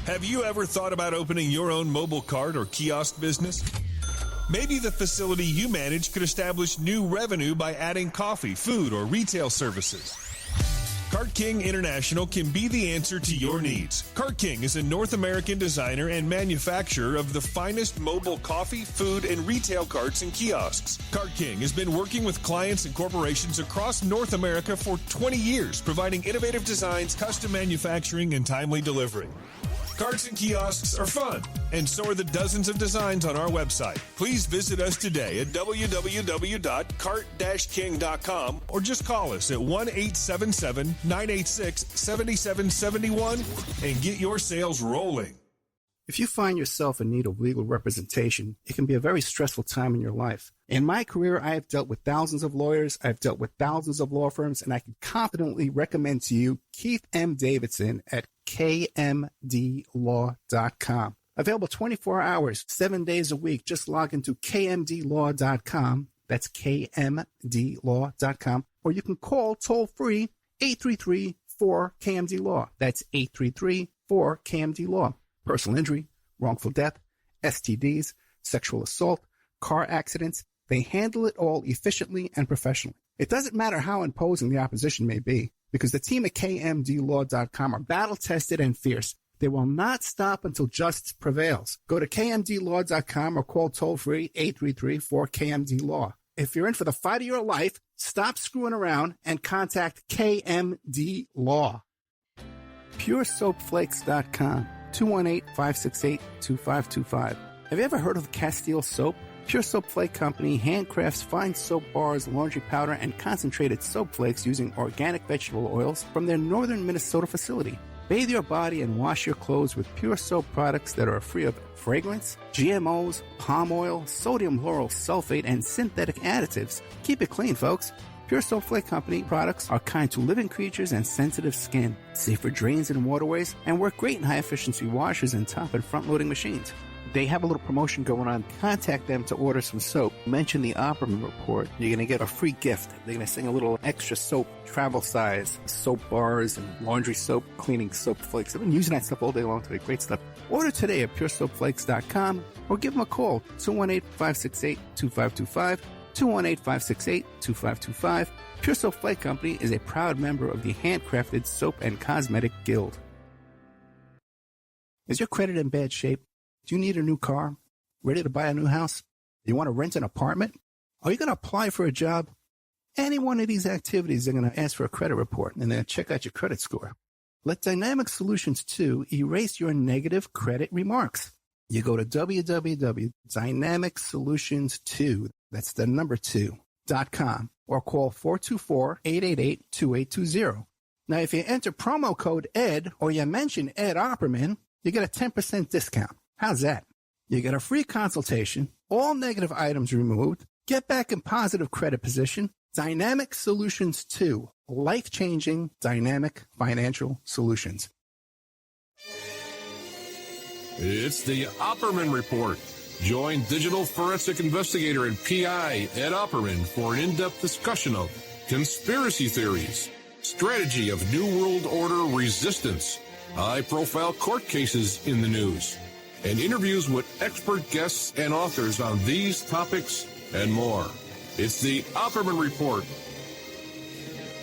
Have you ever thought about opening your own mobile cart or kiosk business? Maybe the facility you manage could establish new revenue by adding coffee, food, or retail services. Cart King International can be the answer to your needs. Cart King is a North American designer and manufacturer of the finest mobile coffee, food, and retail carts and kiosks. Cart King has been working with clients and corporations across North America for 20 years, providing innovative designs, custom manufacturing, and timely delivery. Carts and kiosks are fun, and so are the dozens of designs on our website. Please visit us today at www.cart-king.com or just call us at 1-877-986-7771 and get your sales rolling. If you find yourself in need of legal representation, it can be a very stressful time in your life. In my career, I have dealt with thousands of lawyers, I've dealt with thousands of law firms, and I can confidently recommend to you Keith M. Davidson at kmdlaw.com. Available 24 hours, 7 days a week. Just log into kmdlaw.com. That's kmdlaw.com. Or you can call toll-free 833-4KMD-LAW. That's 833-4KMD-LAW. Personal injury, wrongful death, STDs, sexual assault, car accidents. They handle it all efficiently and professionally. It doesn't matter how imposing the opposition may be, because the team at kmdlaw.com are battle-tested and fierce. They will not stop until justice prevails. Go to kmdlaw.com or call toll-free 833-4KMD-LAW. If you're in for the fight of your life, stop screwing around and contact KMD Law. PureSoapFlakes.com, 218-568-2525. Have you ever heard of Castile Soap? Pure Soap Flake Company handcrafts fine soap bars, laundry powder, and concentrated soap flakes using organic vegetable oils from their northern Minnesota facility. Bathe your body and wash your clothes with Pure Soap products that are free of fragrance, GMOs, palm oil, sodium lauryl sulfate, and synthetic additives. Keep it clean, folks. Pure Soap Flake Company products are kind to living creatures and sensitive skin, safe for drains and waterways, and work great in high-efficiency washers and top and front-loading machines. They have a little promotion going on. Contact them to order some soap. Mention the Opperman Report. You're going to get a free gift. They're going to sing a little extra soap, travel size, soap bars and laundry soap, cleaning soap flakes. I've been using that stuff all day long today. Great stuff. Order today at puresoapflakes.com or give them a call, 218-568-2525, 218-568-2525. Pure Soap Flake Company is a proud member of the Handcrafted Soap and Cosmetic Guild. Is your credit in bad shape? Do you need a new car? Ready to buy a new house? You want to rent an apartment? Are you going to apply for a job? Any one of these activities, they're going to ask for a credit report and then check out your credit score. Let Dynamic Solutions 2 erase your negative credit remarks. You go to www.dynamicsolutions2, that's the number 2.com, or call 424-888-2820. Now, if you enter promo code ED or you mention Ed Opperman, you get a 10% discount. How's that? You get a free consultation, all negative items removed, get back in positive credit position. Dynamic Solutions 2, life-changing dynamic financial solutions. It's the Opperman Report. Join digital forensic investigator and PI Ed Opperman for an in-depth discussion of conspiracy theories, strategy of New World Order resistance, high-profile court cases in the news, and interviews with expert guests and authors on these topics and more. It's the Opperman Report.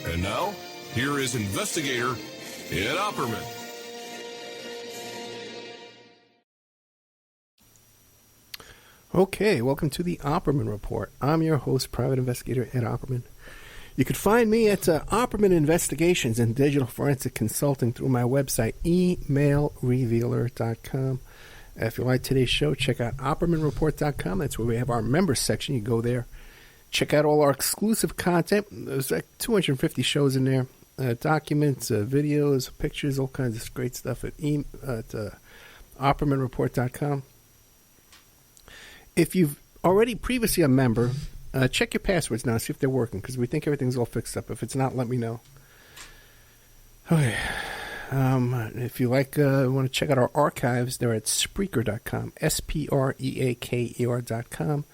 And now, here is investigator Ed Opperman. Okay, welcome to the Opperman Report. I'm your host, Private Investigator Ed Opperman. You can find me at Opperman Investigations and Digital Forensic Consulting through my website, emailrevealer.com. If you like today's show, check out OppermanReport.com. That's where we have our members section. You go there, check out all our exclusive content. There's like 250 shows in there, documents, videos, pictures, all kinds of great stuff at OppermanReport.com. If you've already previously a member, check your passwords now, see if they're working, because we think everything's all fixed up. If it's not, let me know. Okay. If you want to check out our archives, they're at Spreaker.com, Spreaker.com.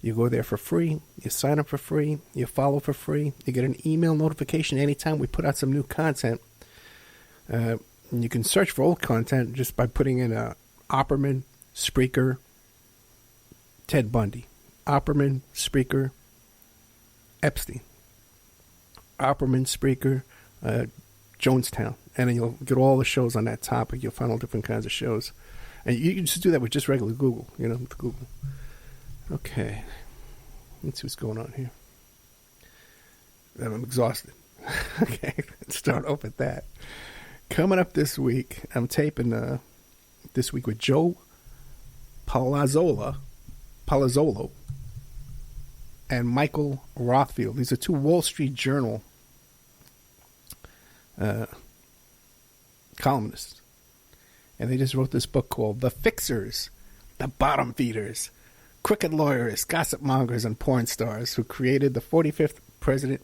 You go there for free. You sign up for free. You follow for free. You get an email notification anytime we put out some new content. And you can search for old content just by putting in Opperman, Spreaker, Ted Bundy. Opperman, Spreaker, Epstein. Opperman, Spreaker, Jonestown. And then you'll get all the shows on that topic. You'll find all different kinds of shows. And you can just do that with just regular Google, with Google. Okay. Let's see what's going on here. I'm exhausted. Okay, let's start off with that. Coming up this week, I'm taping this week with Joe Palazzolo and Michael Rothfield. These are two Wall Street Journal columnists. And they just wrote this book called The Fixers, The Bottom Feeders, Crooked Lawyers, Gossip Mongers, and Porn Stars who created the 45th president.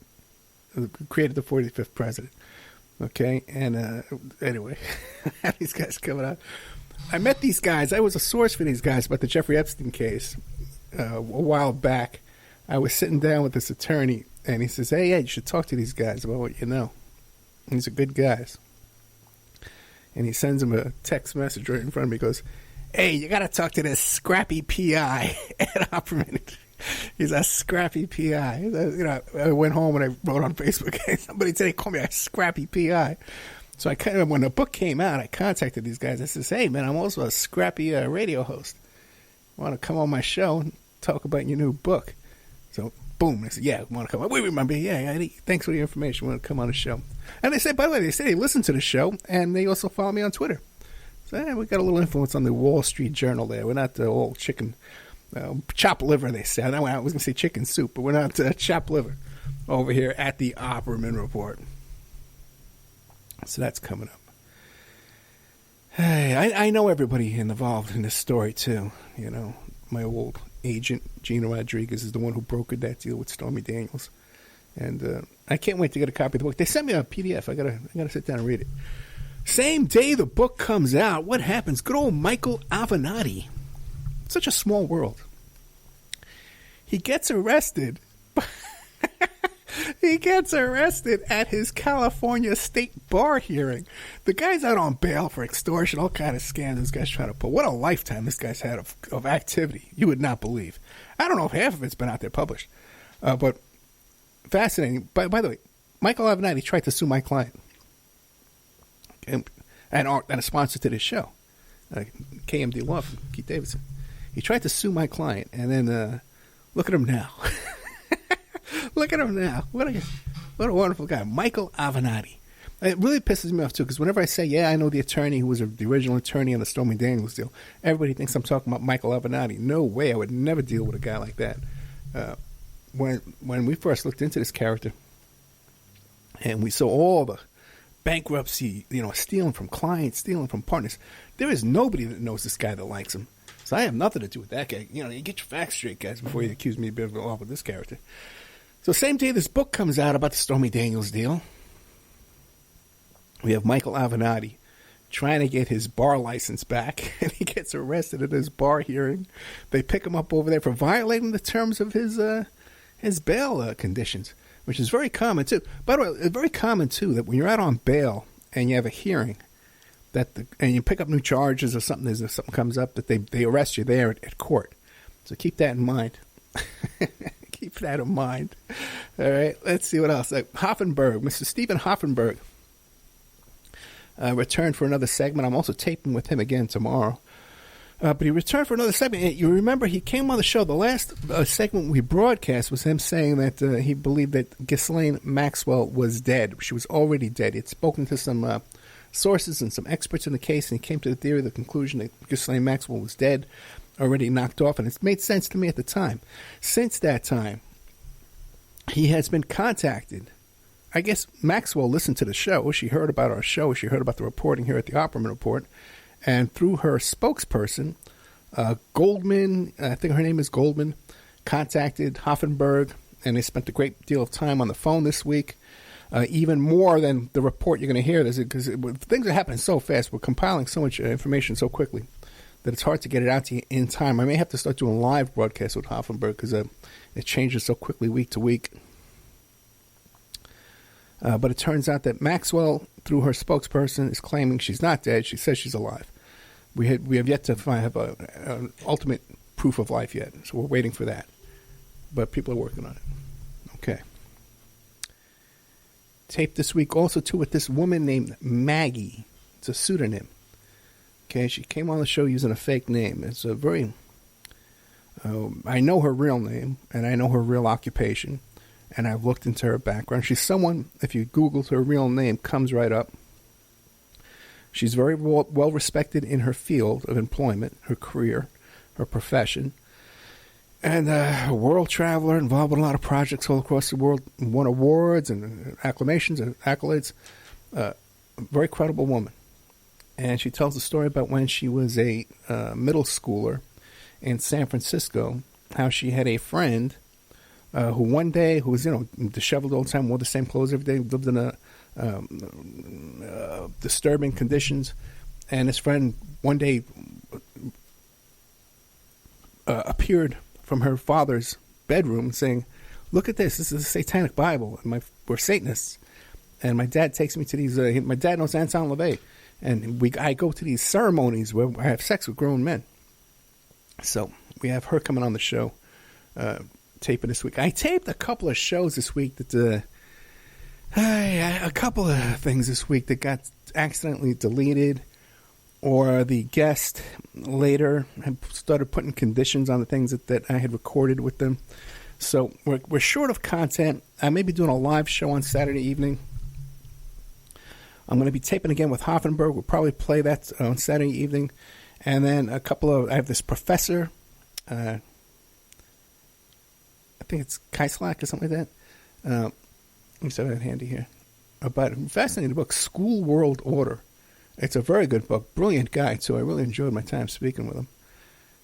Okay, and anyway, these guys coming out. I met these guys. I was a source for these guys about the Jeffrey Epstein case a while back. I was sitting down with this attorney, and he says, hey, you should talk to these guys about what you know. And these are good guys. And he sends him a text message right in front of me. He goes, hey, you got to talk to this Scrappy PI at Opperman. He's a Scrappy PI. I went home and I wrote on Facebook, hey, somebody today called me a Scrappy PI. So when the book came out, I contacted these guys. I says, hey, man, I'm also a Scrappy radio host. Want to come on my show and talk about your new book? So, boom. They said, yeah, want to come on. We remember. Yeah, thanks for the information. Want to come on the show. And they said, by the way, they listen to the show, and they also follow me on Twitter. So, we got a little influence on the Wall Street Journal there. We're not all chicken, chopped liver, they said. I was going to say chicken soup, but we're not chopped liver over here at the Opperman Report. So that's coming up. Hey, I know everybody involved in this story, too. My old agent, Gina Rodriguez, is the one who brokered that deal with Stormy Daniels. And I can't wait to get a copy of the book. They sent me a PDF. I gotta sit down and read it. Same day the book comes out, what happens? Good old Michael Avenatti. Such a small world. He gets arrested. He gets arrested at his California state bar hearing. The guy's out on bail for extortion, all kind of scams this guy's trying to pull. What a lifetime this guy's had of activity. You would not believe. I don't know if half of it's been out there published. But fascinating. By the way, Michael Avenatti tried to sue my client. And a sponsor to this show. KMD Law from Keith Davidson. He tried to sue my client. And then look at him now. Look at him now. What a wonderful guy. Michael Avenatti. It really pisses me off, too, because whenever I say, yeah, I know the attorney who was the original attorney on the Stormy Daniels deal, everybody thinks I'm talking about Michael Avenatti. No way. I would never deal with a guy like that. When we first looked into this character and we saw all the bankruptcy, stealing from clients, stealing from partners, there is nobody that knows this guy that likes him. So I have nothing to do with that guy. You get your facts straight, guys, before you accuse me of being involved with this character. So same day this book comes out about the Stormy Daniels deal, we have Michael Avenatti trying to get his bar license back, and he gets arrested at his bar hearing. They pick him up over there for violating the terms of his bail conditions, which is very common, too. By the way, it's very common, too, that when you're out on bail and you have a hearing, and you pick up new charges or something, something comes up, that they arrest you there at court. So keep that in mind. Keep that in mind. All right, let's see what else. Hoffenberg, Mr. Stephen Hoffenberg, returned for another segment. I'm also taping with him again tomorrow. But he returned for another segment. You remember he came on the show. The last segment we broadcast was him saying that he believed that Ghislaine Maxwell was dead. She was already dead. He had spoken to some sources and some experts in the case, and he came to the conclusion that Ghislaine Maxwell was dead, already knocked off, and it's made sense to me at the time. Since that time, he has been contacted. I guess Maxwell listened to the show. She heard about our show. She heard about the reporting here at the Opperman Report. And through her spokesperson, Goldman, I think her name is Goldman, contacted Hoffenberg, and they spent a great deal of time on the phone this week. Even more than the report you're going to hear, because things are happening so fast. We're compiling so much information so quickly that it's hard to get it out to you in time. I may have to start doing live broadcasts with Hoffenberg because it changes so quickly week to week. But it turns out that Maxwell, through her spokesperson, is claiming she's not dead. She says she's alive. We have yet to have an ultimate proof of life yet, so we're waiting for that. But people are working on it. Okay. Tape this week also, too, with this woman named Maggie. It's a pseudonym. Okay, she came on the show using a fake name. It's a very... I know her real name, and I know her real occupation, and I've looked into her background. She's someone, if you Google her real name, comes right up. She's very well respected in her field of employment, her career, her profession, and a world traveler involved in a lot of projects all across the world, won awards and acclamations and accolades. A very credible woman. And she tells a story about when she was a middle schooler in San Francisco, how she had a friend who one day, who was, disheveled all the time, wore the same clothes every day, lived in disturbing conditions. And this friend one day appeared from her father's bedroom saying, "Look at this. This is a satanic Bible. And we're Satanists." And my dad takes me to these, my dad knows Anton LaVey. And I go to these ceremonies where I have sex with grown men. So we have her coming on the show, taping this week. I taped a couple of shows this week that, a couple of things this week that got accidentally deleted, or the guest later had started putting conditions on the things that I had recorded with them. So we're short of content. I may be doing a live show on Saturday evening. I'm going to be taping again with Hoffenberg. We'll probably play that on Saturday evening. And then I have this professor, I think it's Kaislak or something like that. Let me see if I have it handy here. About a fascinating book, School World Order. It's a very good book. Brilliant guy, too. I really enjoyed my time speaking with him.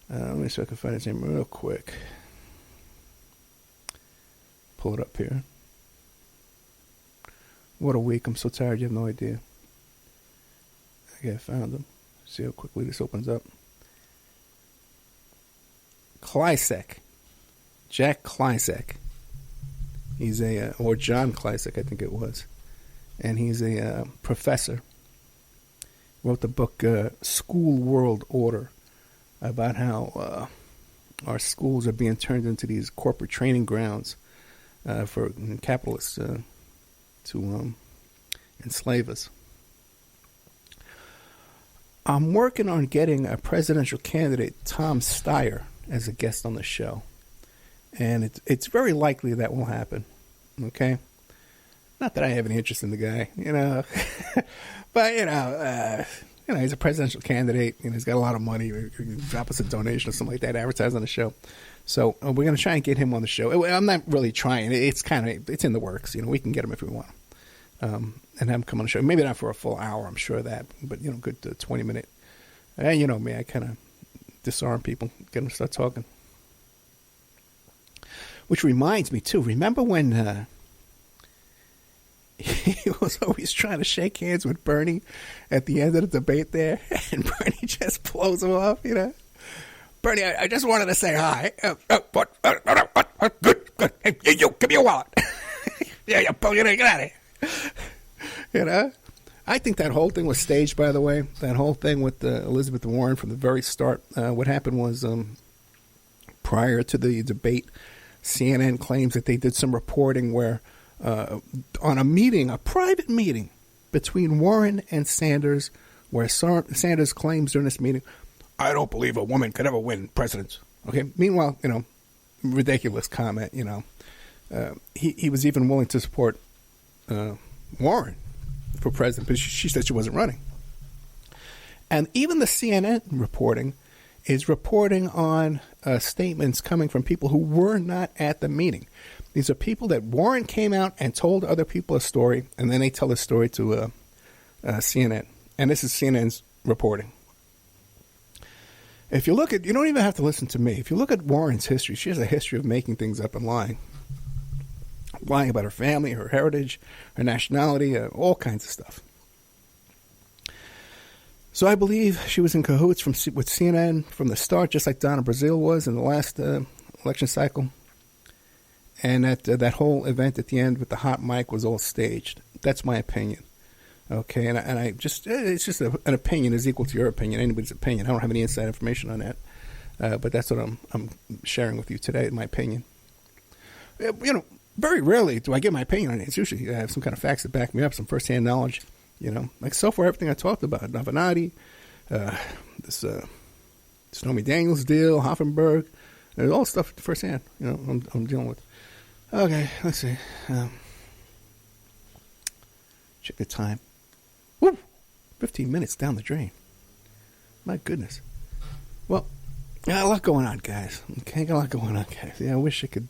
Let me see if I can find his name real quick. Pull it up here. What a week. I'm so tired. You have no idea. Okay, I found him. See how quickly this opens up. Klysek. Jack Klysek. He's or John Klysek, I think it was. And he's a professor. Wrote the book School World Order, about how our schools are being turned into these corporate training grounds for capitalists to enslave us. I'm working on getting a presidential candidate, Tom Steyer, as a guest on the show. And it's very likely that will happen. Okay? Not that I have any interest in the guy, but, he's a presidential candidate. He's got a lot of money. He can drop us a donation or something like that, advertise on the show. So we're going to try and get him on the show. I'm not really trying. It's in the works. We can get him if we want him. And have him come on the show. Maybe not for a full hour, I'm sure of that. But, good 20-minute. You know me, I kind of disarm people, get them to start talking. Which reminds me, too, remember when he was always trying to shake hands with Bernie at the end of the debate there, and Bernie just blows him off, Bernie, I just wanted to say hi. What? Good. Hey, you, give me your wallet. Yeah, get out of here. I think that whole thing was staged, by the way. That whole thing with Elizabeth Warren from the very start. What happened was prior to the debate, CNN claims that they did some reporting where on a private meeting between Warren and Sanders, where Sanders claims during this meeting, "I don't believe a woman could ever win presidents." Okay. Meanwhile, ridiculous comment. He was even willing to support Warren for president, but she said she wasn't running. And even the CNN reporting is reporting on statements coming from people who were not at the meeting. These are people that Warren came out and told other people a story, and then they tell the story to CNN. And this is CNN's reporting. If you look at, you don't even have to listen to me. If you look at Warren's history, she has a history of making things up and lying. Lying about her family, her heritage, her nationality, all kinds of stuff. So I believe she was in cahoots with CNN from the start, just like Donna Brazile was in the last election cycle. And that whole event at the end with the hot mic was all staged. That's my opinion. Okay, and I just, it's just an opinion is equal to your opinion, anybody's opinion. I don't have any inside information on that, but that's what I'm sharing with you today, my opinion. Very rarely do I get my opinion on it. It's usually I have some kind of facts that back me up, some first-hand knowledge, Like so far, everything I talked about, Navanati, this Stormy Daniels deal, Hoffenberg, there's all stuff firsthand, I'm dealing with. Okay, let's see. Check the time. Woo! 15 minutes down the drain. My goodness. Well, got a lot going on, guys. Okay, got a lot going on, guys. Yeah, I wish I could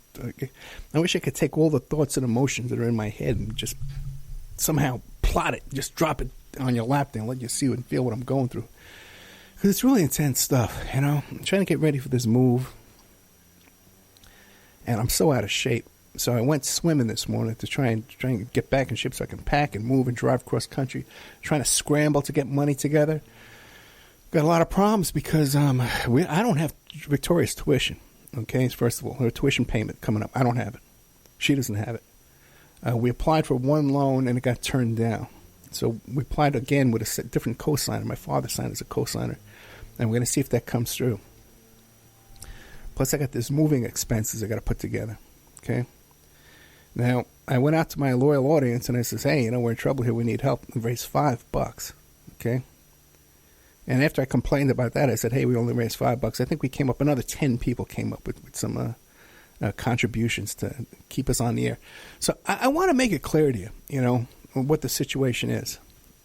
take all the thoughts and emotions that are in my head and just somehow plot it, just drop it on your lap there and let you see and feel what I'm going through. Because it's really intense stuff, I'm trying to get ready for this move. And I'm so out of shape. So I went swimming this morning to try and get back in shape so I can pack and move and drive cross country, trying to scramble to get money together. Got a lot of problems because I don't have Victoria's tuition. Okay, first of all, her tuition payment coming up. I don't have it. She doesn't have it. We applied for one loan and it got turned down. So we applied again with a different cosigner. My father signed as a cosigner, and we're going to see if that comes through. Plus, I got this moving expenses I got to put together. Okay. Now, I went out to my loyal audience and I says, hey, we're in trouble here. We need help. We raised $5. Okay. And after I complained about that, I said, hey, we only raised $5. I think we came up, another 10 people came up with some contributions to keep us on the air. So I want to make it clear to you, what the situation is.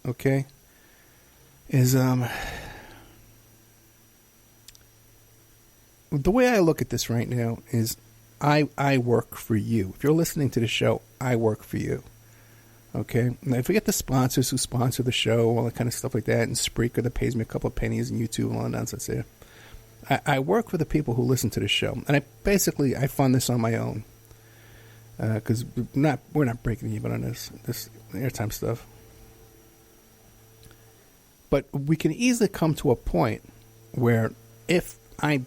Okay. Is, the way I look at this right now is I work for you. If you're listening to the show, I work for you. Okay? Now, forget the sponsors who sponsor the show, all that kind of stuff like that, and Spreaker that pays me a couple of pennies, and YouTube and all that nonsense there. I work for the people who listen to the show. And I fund this on my own. Because we're not breaking even on this airtime stuff. But we can easily come to a point where if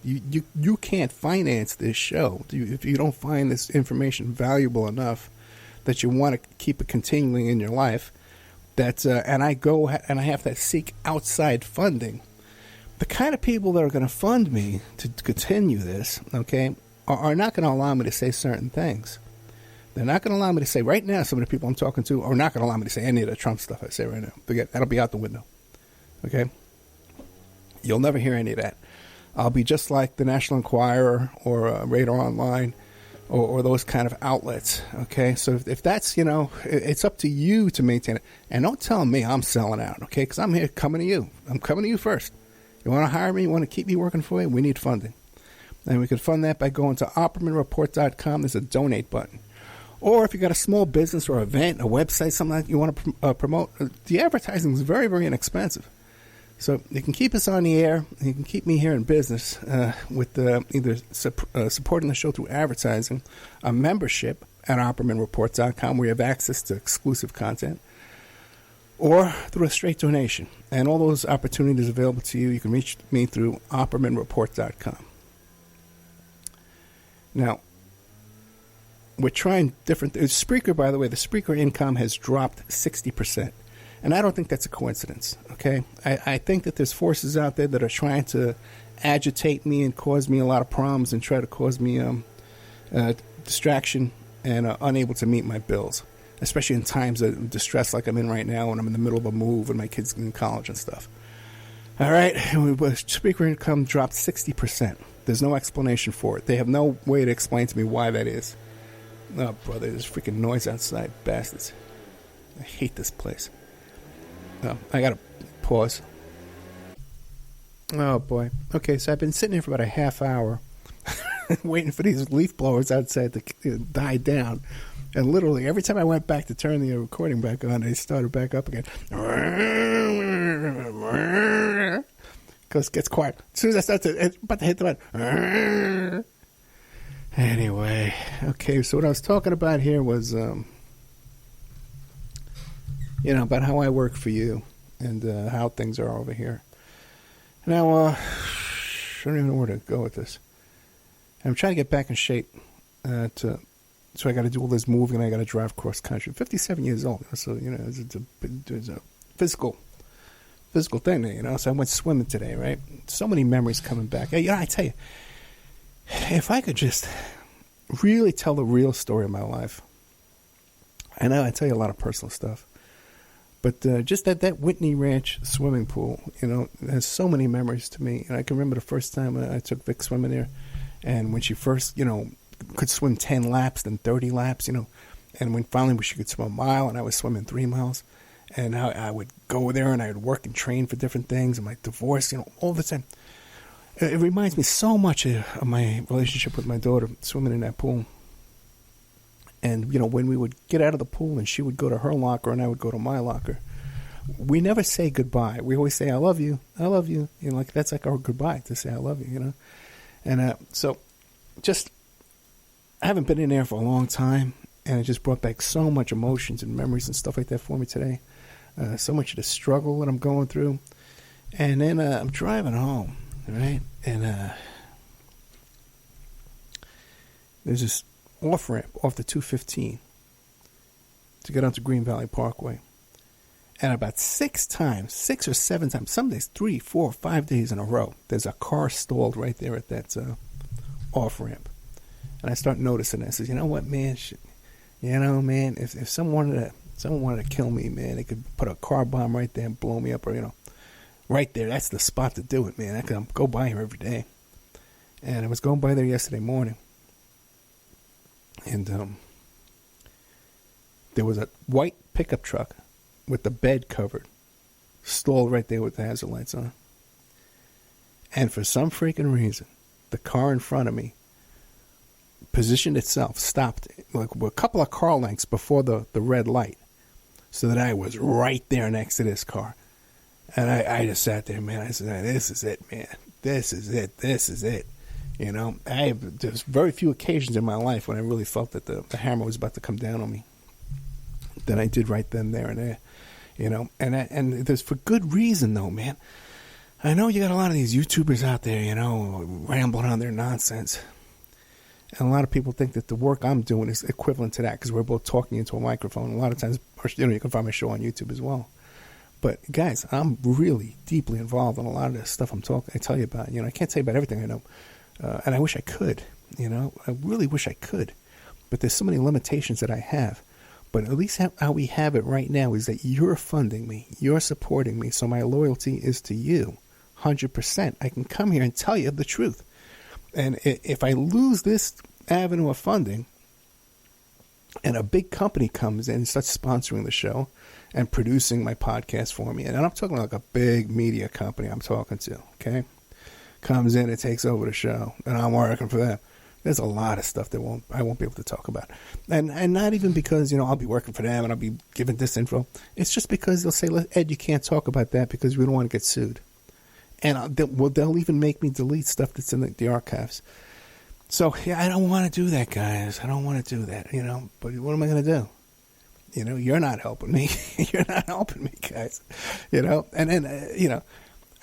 you can't finance this show, if you don't find this information valuable enough that you want to keep it continuing in your life, and I have to seek outside funding. The kind of people that are going to fund me to continue this, okay, are not going to allow me to say certain things. They're not going to allow me to say right now. Some of the people I'm talking to are not going to allow me to say any of the Trump stuff I say right now. Forget that'll be out the window. Okay, you'll never hear any of that. I'll be just like the National Enquirer or Radar Online or those kind of outlets, okay? So if that's, it's up to you to maintain it. And don't tell me I'm selling out, okay? Because I'm here coming to you. I'm coming to you first. You want to hire me? You want to keep me working for you? We need funding. And we can fund that by going to oppermanreport.com. There's a donate button. Or if you got a small business or event, a website, something like that you want to promote, the advertising is very, very inexpensive. So you can keep us on the air. You can keep me here in business with either supporting the show through advertising, a membership at OppermanReport.com where you have access to exclusive content, or through a straight donation. And all those opportunities available to you. You can reach me through OppermanReport.com. Now, we're trying different things. Spreaker, by the way, the Spreaker income has dropped 60%. And I don't think that's a coincidence, okay? I think that there's forces out there that are trying to agitate me and cause me a lot of problems and try to cause me distraction and unable to meet my bills, especially in times of distress like I'm in right now when I'm in the middle of a move and my kids in college and stuff. All right, Spreaker income dropped 60%. There's no explanation for it. They have no way to explain to me why that is. Oh, brother, there's freaking noise outside, bastards. I hate this place. Oh, I gotta pause. Oh boy. Okay, so I've been sitting here for about a half hour waiting for these leaf blowers outside to die down. And literally every time I went back to turn the recording back on, they started back up again. Because it gets quiet. As soon as I start about to hit the button. Anyway, okay, so what I was talking about here was about how I work for you and how things are over here. Now, I don't even know where to go with this. I'm trying to get back in shape to So I got to do all this moving, and I got to drive cross country. 57 years old, so it's a physical thing there, So I went swimming today, right? So many memories coming back. I tell you, if I could just really tell the real story of my life. I know I tell you a lot of personal stuff, but just that Whitney Ranch swimming pool, has so many memories to me. And I can remember the first time I took Vic swimming there, and when she first, could swim 10 laps, then 30 laps, and when finally she could swim a mile, and I was swimming 3 miles, and I would go there and I would work and train for different things, and my divorce, all the time. It reminds me so much of my relationship with my daughter, swimming in that pool. And, when we would get out of the pool and she would go to her locker and I would go to my locker, we never say goodbye. We always say, I love you, I love you. That's like our goodbye, to say I love you, And so just, I haven't been in there for a long time, and it just brought back so much emotions and memories and stuff like that for me today. So much of the struggle that I'm going through. And then I'm driving home, right? And there's this off-ramp off the 215 to get onto Green Valley Parkway. And about 6 or 7 times, some days 3, 4, 5 days in a row, there's a car stalled right there at that off-ramp. And I start noticing it. I says, you know what, man? Man, if someone wanted to kill me, man, they could put a car bomb right there and blow me up, or, right there. That's the spot to do it, man. I could go by here every day. And I was going by there yesterday morning. And there was a white pickup truck with the bed covered, stalled right there with the hazard lights on. And for some freaking reason, the car in front of me positioned itself, stopped like a couple of car lengths before the red light, so that I was right there next to this car. And I just sat there, man. I said, this is it, man. This is it. This is it. There's very few occasions in my life when I really felt that the hammer was about to come down on me than I did right then, there, and there. And there's for good reason, though, man. I know you got a lot of these YouTubers out there, rambling on their nonsense. And a lot of people think that the work I'm doing is equivalent to that, because we're both talking into a microphone. A lot of times, you can find my show on YouTube as well. But guys, I'm really deeply involved in a lot of this stuff I tell you about. I can't tell you about everything I know, and I wish I could. I really wish I could. But there's so many limitations that I have. But at least how we have it right now is that you're funding me, you're supporting me, so my loyalty is to you, 100%. I can come here and tell you the truth. And if I lose this avenue of funding, and a big company comes in and starts sponsoring the show and producing my podcast for me, and I'm talking like a big media company I'm talking to, okay? Comes in and takes over the show, and I'm working for them. There's a lot of stuff that I won't be able to talk about. And not even because, I'll be working for them and I'll be giving this info. It's just because they'll say, Ed, you can't talk about that because we don't want to get sued. And they'll even make me delete stuff that's in the archives. So, yeah, I don't want to do that, guys. I don't want to do that, But what am I going to do? You're not helping me. You're not helping me, guys. And then,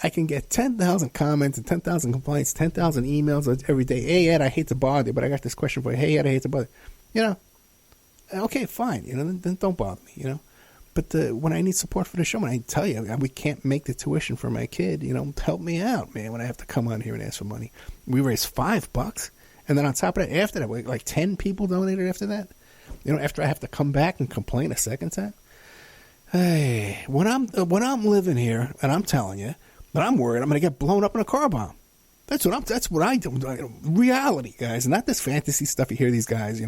I can get 10,000 comments and 10,000 complaints, 10,000 emails every day. Hey, Ed, I hate to bother you, but I got this question for you. Hey, Ed, I hate to bother you. Okay, fine. Then don't bother me, But when I need support for the show, when I tell you we can't make the tuition for my kid, help me out, man, when I have to come on here and ask for money. We raised $5. And then on top of that, after that, like 10 people donated after that. After I have to come back and complain a second time. Hey, when I'm living here, and I'm telling you, but I'm worried I'm going to get blown up in a car bomb. That's what I do. Reality, guys, not this fantasy stuff you hear these guys,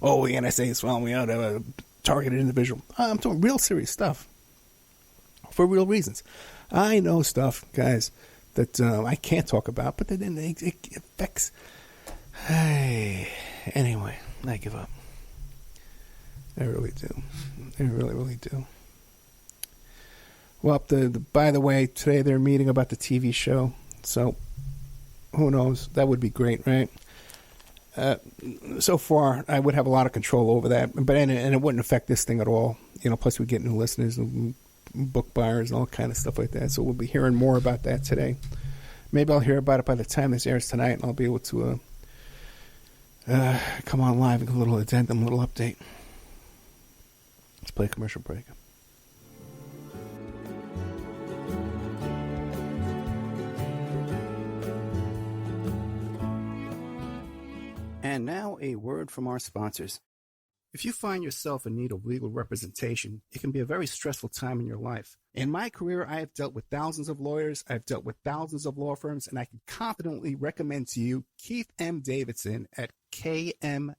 Oh, the NSA is following me out, a targeted individual. I'm talking real serious stuff for real reasons. I know stuff, guys, that I can't talk about, but then it affects. Hey, anyway, I give up. I really do. I really, really do. Well, by the way, today they're meeting about the TV show, so who knows? That would be great, right? So far, I would have a lot of control over that, but and it wouldn't affect this thing at all. Plus, we get new listeners and book buyers and all kind of stuff like that. So we'll be hearing more about that today. Maybe I'll hear about it by the time this airs tonight, and I'll be able to come on live and a little addendum, a little update. Let's play a commercial break. And now a word from our sponsors. If you find yourself in need of legal representation, it can be a very stressful time in your life. In my career, I have dealt with thousands of lawyers, I've dealt with thousands of law firms, and I can confidently recommend to you Keith M. Davidson at kmdlaw.com.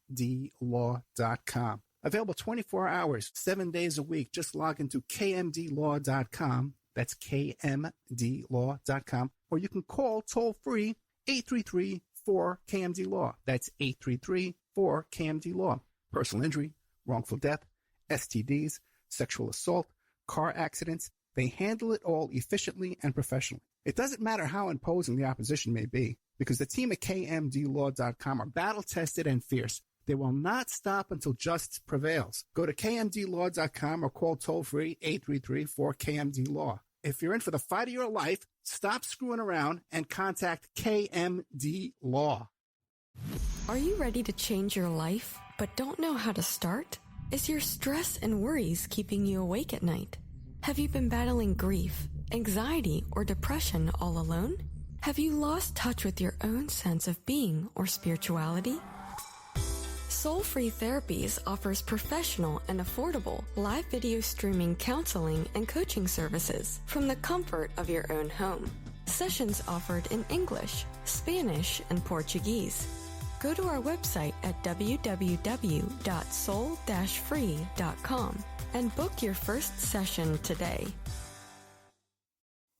Available 24 hours, 7 days a week. Just log into kmdlaw.com. That's kmdlaw.com. Or you can call toll-free 833-4KMD-LAW. That's 833-4KMD-LAW. Personal injury, wrongful death, STDs, sexual assault, car accidents. They handle it all efficiently and professionally. It doesn't matter how imposing the opposition may be, because the team at kmdlaw.com are battle-tested and fierce. They will not stop until justice prevails. Go to kmdlaw.com or call toll-free 833-4KMD-LAW. If you're in for the fight of your life, stop screwing around and contact KMD Law. Are you ready to change your life, but don't know how to start? Is your stress and worries keeping you awake at night? Have you been battling grief, anxiety, or depression all alone? Have you lost touch with your own sense of being or spirituality? Soul Free Therapies offers professional and affordable live video streaming counseling and coaching services from the comfort of your own home. Sessions offered in English, Spanish, and Portuguese. Go to our website at www.soul-free.com and book your first session today.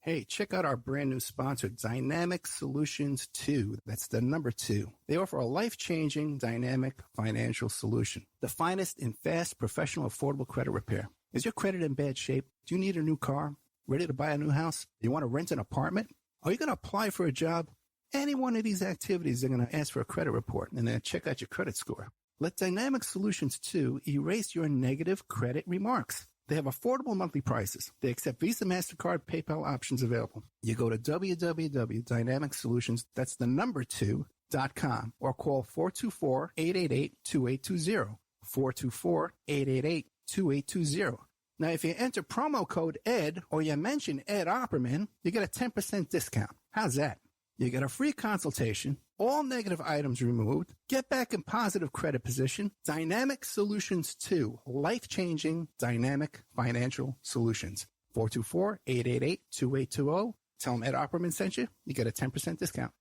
Hey, check out our brand new sponsor, Dynamic Solutions 2. That's the number 2. They offer a life-changing, dynamic financial solution. The finest in fast, professional, affordable credit repair. Is your credit in bad shape? Do you need a new car? Ready to buy a new house? You want to rent an apartment? Are you going to apply for a job? Any one of these activities, they're going to ask for a credit report and then check out your credit score. Let Dynamic Solutions 2 erase your negative credit remarks. They have affordable monthly prices. They accept Visa, MasterCard, PayPal options available. You go to www.dynamicsolutions, that's the number 2.com, or call 424-888-2820. 424-888-2820. Now, if you enter promo code ED or you mention Ed Opperman, you get a 10% discount. How's that? You get a free consultation, all negative items removed, get back in positive credit position. Dynamic Solutions 2, life-changing dynamic financial solutions. 424-888-2820. Tell them Ed Opperman sent you. You get a 10% discount.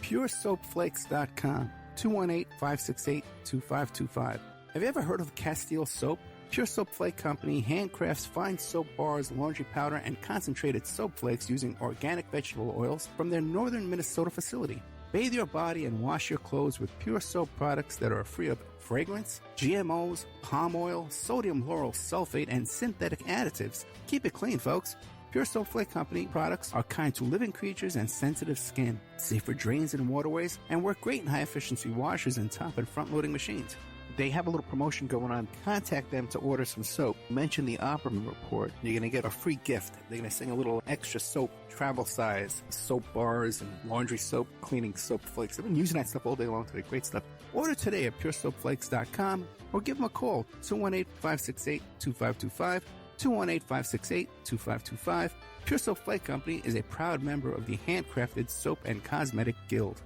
PureSoapFlakes.com, 218-568-2525. Have you ever heard of Castile Soap? Pure Soap Flake Company handcrafts fine soap bars, laundry powder, and concentrated soap flakes using organic vegetable oils from their northern Minnesota facility. Bathe your body and wash your clothes with Pure Soap products that are free of fragrance, GMOs, palm oil, sodium lauryl sulfate, and synthetic additives. Keep it clean, folks. Pure Soap Flake Company products are kind to living creatures and sensitive skin, safe for drains and waterways, and work great in high-efficiency washers and top and front-loading machines. They have a little promotion going on. Contact them to order some soap. Mention the Opperman Report. You're going to get a free gift. They're going to send a little extra soap, travel size, soap bars and laundry soap, cleaning soap flakes. I've been using that stuff all day long today. Great stuff. Order today at puresoapflakes.com or give them a call, 218-568-2525, 218-568-2525. Pure Soap Flake Company is a proud member of the Handcrafted Soap and Cosmetic Guild.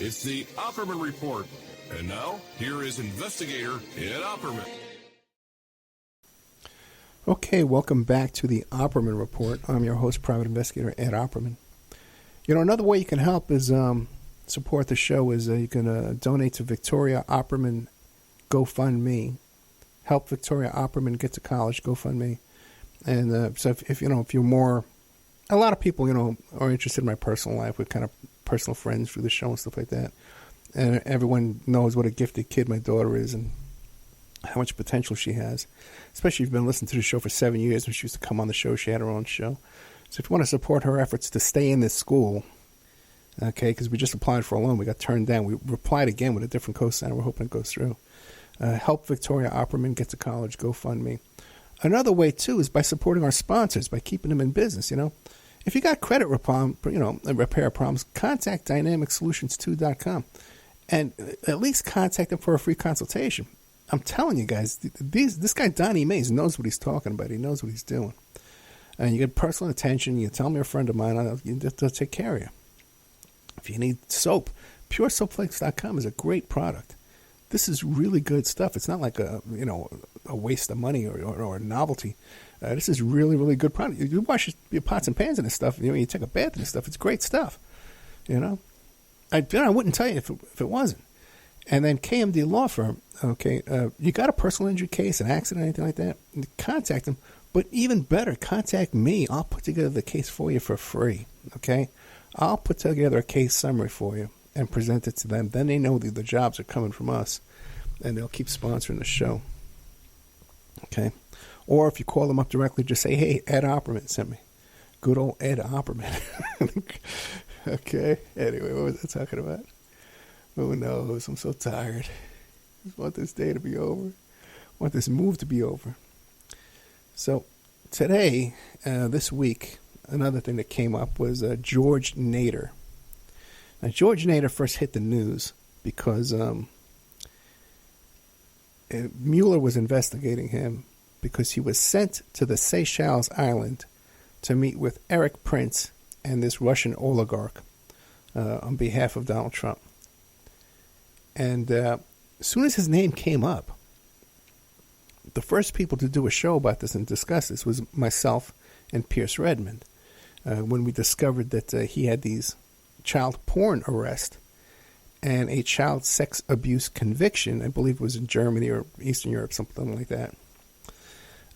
It's the Opperman Report. And now, here is investigator Ed Opperman. Okay, welcome back to the Opperman Report. I'm your host, private investigator Ed Opperman. You know, another way you can help is support the show is you can donate to Victoria Opperman GoFundMe. Help Victoria Opperman get to college GoFundMe. And so if you're more, a lot of people are interested in my personal life. We're kind of personal friends through the show and stuff like that. And everyone knows what a gifted kid my daughter is and how much potential she has. Especially if you've been listening to the show for 7 years. When she used to come on the show, she had her own show. So if you want to support her efforts to stay in this school, okay, because we just applied for a loan. We got turned down. We replied again with a different cosigner. We're hoping it goes through. Help Victoria Opperman get to college. GoFundMe. Another way, too, is by supporting our sponsors, by keeping them in business, If you got credit repair problems, contact DynamicSolutions2.com. and at least contact him for a free consultation. I'm telling you guys, this guy Donnie Mays knows what he's talking about. He knows what he's doing. And you get personal attention. You tell me a friend of mine, they'll take care of you. If you need soap, PureSoapFlakes.com is a great product. This is really good stuff. It's not like a waste of money or a novelty. This is really, really good product. You wash your pots and pans and this stuff. You take a bath and this stuff. It's great stuff. I wouldn't tell you if it wasn't. And then KMD Law Firm. Okay, you got a personal injury case, an accident, anything like that? Contact them. But even better, contact me. I'll put together the case for you for free. Okay, I'll put together a case summary for you and present it to them. Then they know the jobs are coming from us, and they'll keep sponsoring the show. Okay, or if you call them up directly, just say, "Hey, Ed Opperman sent me." Good old Ed Opperman. Okay. Anyway, what was I talking about? Who knows? I'm so tired. I just want this day to be over. I want this move to be over. So today, this week, another thing that came up was George Nader. Now, George Nader first hit the news because Mueller was investigating him because he was sent to the Seychelles Island to meet with Eric Prince and this Russian oligarch on behalf of Donald Trump. And as soon as his name came up, the first people to do a show about this and discuss this was myself and Pierce Redmond when we discovered that he had these child porn arrests and a child sex abuse conviction. I believe it was in Germany or Eastern Europe, something like that.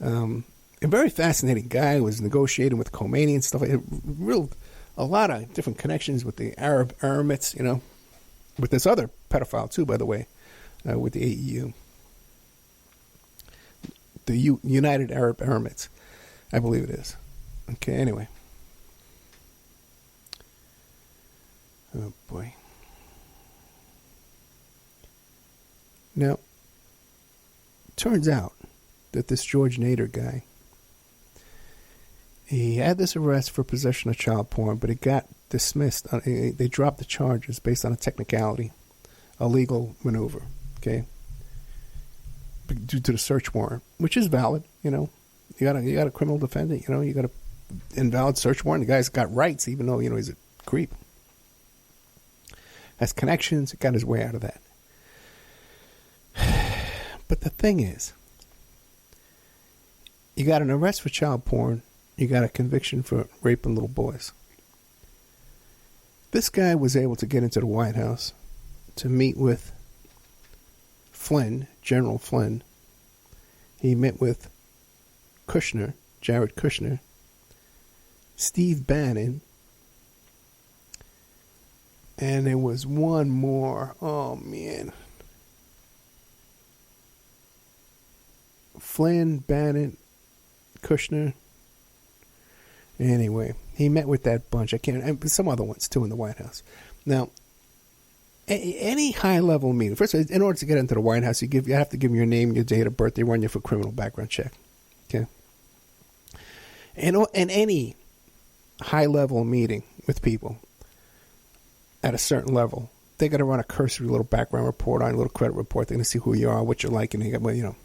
A very fascinating guy. Was negotiating with Khomeini and stuff like that. A lot of different connections with the Arab Emirates, with this other pedophile too, by the way, with the AEU. The United Arab Emirates, I believe it is. Okay, anyway. Oh, boy. Now, turns out that this George Nader guy, he had this arrest for possession of child porn, but it got dismissed. They dropped the charges based on a technicality, a legal maneuver, okay? Due to the search warrant, which is valid, You got a criminal defendant, you got a invalid search warrant. The guy's got rights, even though, he's a creep. Has connections, got his way out of that. But the thing is, you got an arrest for child porn, you got a conviction for raping little boys. This guy was able to get into the White House to meet with Flynn, General Flynn. He met with Kushner, Jared Kushner, Steve Bannon, and there was one more. Oh, man. Flynn, Bannon, Kushner. Anyway, he met with that bunch. And some other ones too in the White House. Now, any high-level meeting. First, in order to get into the White House, you have to give them your name, your date of birth. They run you for criminal background check. Okay. And any high-level meeting with people at a certain level, they got to run a cursory little background report on a little credit report. They're going to see who you are, what you're like, and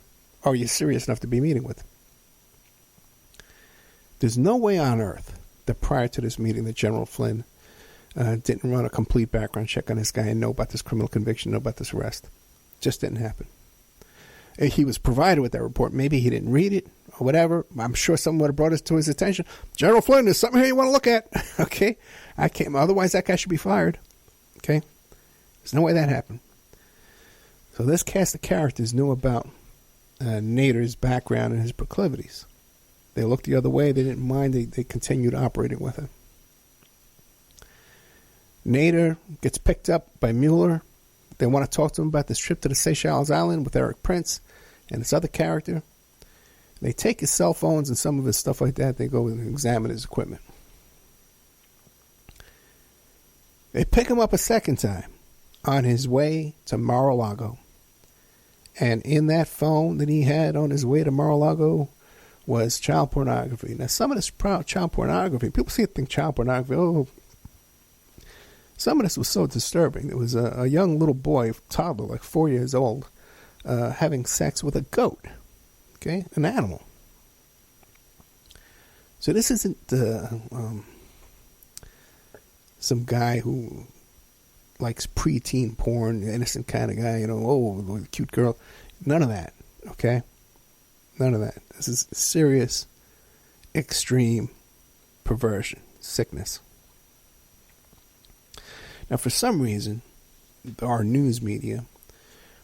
are you serious enough to be meeting with? There's no way on earth that prior to this meeting that General Flynn didn't run a complete background check on this guy and know about this criminal conviction, know about this arrest. Just didn't happen. He was provided with that report. Maybe he didn't read it or whatever. I'm sure someone would have brought it to his attention. General Flynn, there's something here you want to look at. Okay? I can't. Otherwise, that guy should be fired. Okay? There's no way that happened. So this cast of characters knew about Nader's background and his proclivities. They looked the other way. They didn't mind. They continued operating with him. Nader gets picked up by Mueller. They want to talk to him about this trip to the Seychelles Island with Eric Prince and this other character. They take his cell phones and some of his stuff like that. They go and examine his equipment. They pick him up a second time on his way to Mar-a-Lago. And in that phone that he had on his way to Mar-a-Lago was child pornography. Now, some of this child pornography, people think child pornography, Some of this was so disturbing. There was a young little boy, toddler, like 4 years old, having sex with a goat, okay, an animal. So this isn't some guy who likes preteen porn, innocent kind of guy, oh, cute girl. None of that, okay? None of that. This is serious, extreme perversion, sickness. Now, for some reason, our news media,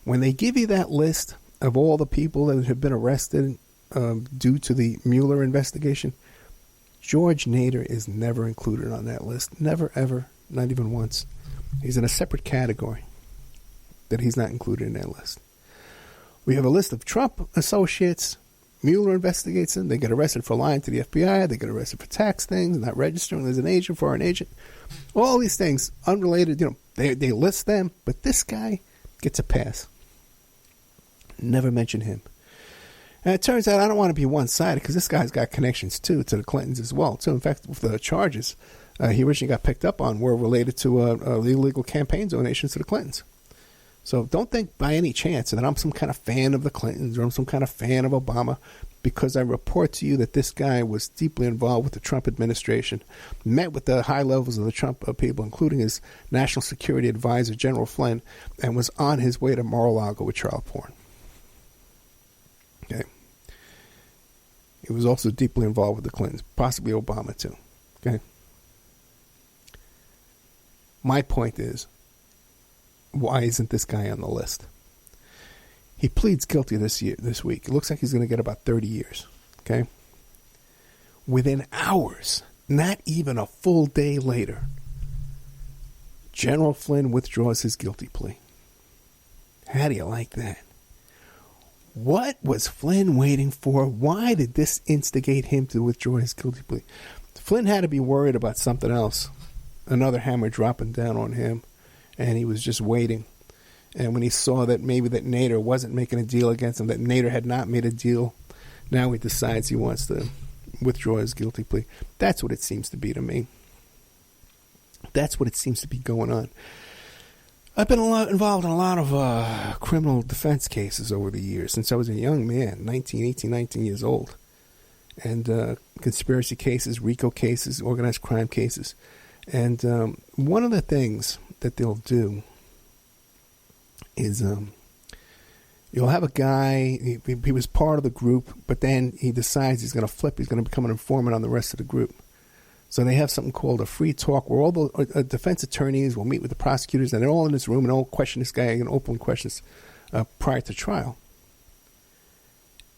when they give you that list of all the people that have been arrested due to the Mueller investigation, George Nader is never included on that list. Never, ever, not even once. He's in a separate category that he's not included in that list. We have a list of Trump associates. Mueller investigates them. They get arrested for lying to the FBI. They get arrested for tax things, not registering as an agent, foreign agent. All these things, unrelated, they list them. But this guy gets a pass. Never mention him. And it turns out I don't want to be one-sided because this guy's got connections, too, to the Clintons as well, too. In fact, the charges he originally got picked up on were related to illegal campaign donations to the Clintons. So don't think by any chance that I'm some kind of fan of the Clintons or I'm some kind of fan of Obama because I report to you that this guy was deeply involved with the Trump administration, met with the high levels of the Trump people, including his national security advisor, General Flynn, and was on his way to Mar-a-Lago with child porn. Okay. He was also deeply involved with the Clintons, possibly Obama too. Okay. My point is, why isn't this guy on the list? He pleads guilty this week. It looks like he's going to get about 30 years. Okay. Within hours, not even a full day later, General Flynn withdraws his guilty plea. How do you like that? What was Flynn waiting for? Why did this instigate him to withdraw his guilty plea? Flynn had to be worried about something else. Another hammer dropping down on him. And he was just waiting. And when he saw that maybe that Nader wasn't making a deal against him, that Nader had not made a deal, now he decides he wants to withdraw his guilty plea. That's what it seems to be to me. That's what it seems to be going on. I've been involved in a lot of criminal defense cases over the years since I was a young man, 19 years old. And conspiracy cases, RICO cases, organized crime cases. And one of the things that they'll do is you'll have a guy, he was part of the group, but then he decides he's going to flip, he's going to become an informant on the rest of the group. So they have something called a free talk where all the defense attorneys will meet with the prosecutors and they're all in this room and all question this guy and open questions prior to trial.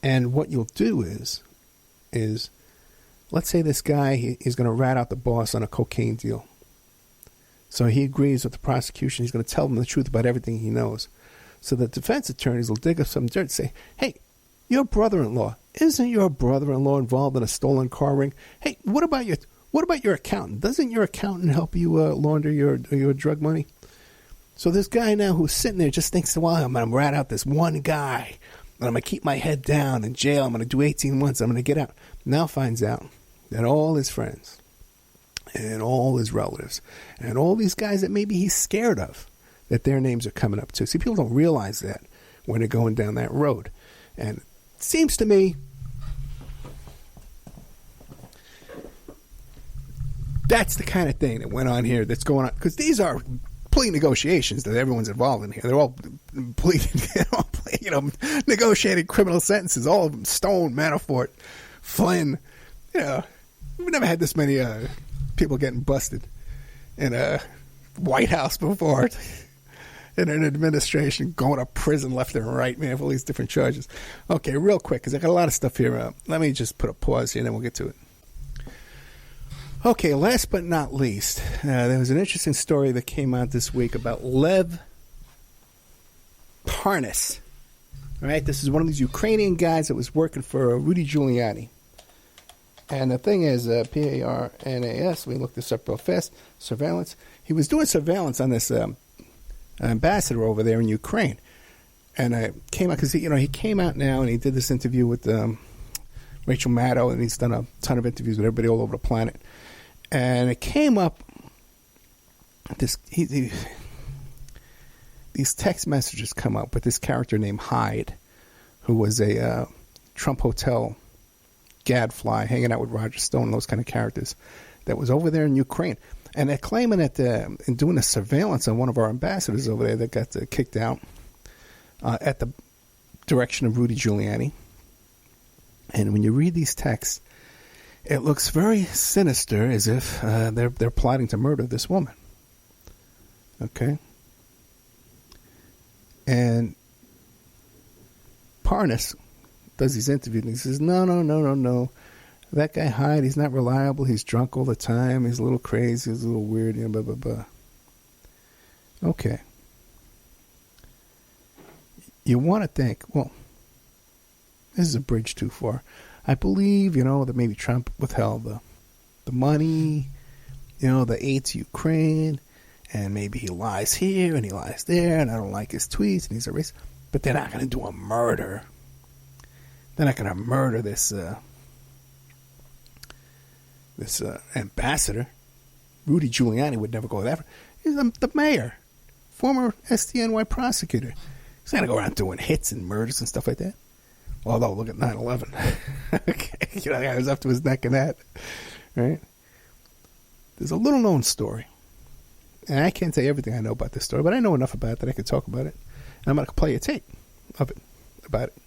And what you'll do is let's say this guy, he's going to rat out the boss on a cocaine deal. So he agrees with the prosecution. He's going to tell them the truth about everything he knows. So the defense attorneys will dig up some dirt and say, hey, your brother-in-law, isn't your brother-in-law involved in a stolen car ring? Hey, what about your accountant? Doesn't your accountant help you launder your drug money? So this guy now who's sitting there just thinks, well, I'm going to rat out this one guy. And I'm going to keep my head down in jail. I'm going to do 18 months. I'm going to get out. Now finds out that all his friends and all his relatives and all these guys that maybe he's scared of, that their names are coming up too. See, people don't realize that when they're going down that road. And it seems to me that's the kind of thing that went on here that's going on. Because these are plea negotiations that everyone's involved in here. They're all pleading, negotiating criminal sentences. All of them: Stone, Manafort, Flynn. We've never had this many people getting busted in a White House before. In an administration, going to prison left and right, man, for all these different charges. Okay, real quick, because I got a lot of stuff here. Let me just put a pause here, and then we'll get to it. Okay, last but not least, there was an interesting story that came out this week about Lev Parnas. All right, this is one of these Ukrainian guys that was working for Rudy Giuliani. And the thing is, Parnas, we looked this up real fast, surveillance. He was doing surveillance on this ambassador over there in Ukraine. And I came out, because he came out now and he did this interview with Rachel Maddow, and he's done a ton of interviews with everybody all over the planet. And it came up these text messages come up with this character named Hyde, who was a Trump Hotel gadfly hanging out with Roger Stone and those kind of characters that was over there in Ukraine. And they're claiming that in doing a surveillance on one of our ambassadors over there that got kicked out at the direction of Rudy Giuliani. And when you read these texts, it looks very sinister, as if they're plotting to murder this woman. Okay? And Parnas does these interviews, and he says, no. That guy Hyde, he's not reliable. He's drunk all the time. He's a little crazy. He's a little weird. Blah, blah, blah. Okay. You want to think, well, this is a bridge too far. I believe, that maybe Trump withheld the money, the aid to Ukraine, and maybe he lies here and he lies there, and I don't like his tweets, and he's a racist. But they're not going to do a murder. They're not going to murder this ambassador. Rudy Giuliani would never go that. He's the mayor, former SDNY prosecutor. He's not going to go around doing hits and murders and stuff like that. Although, look at 9/11. Okay, the guy was up to his neck in that, right? There's a little-known story, and I can't tell you everything I know about this story, but I know enough about it that I can talk about it. And I'm going to play a tape of it, about it.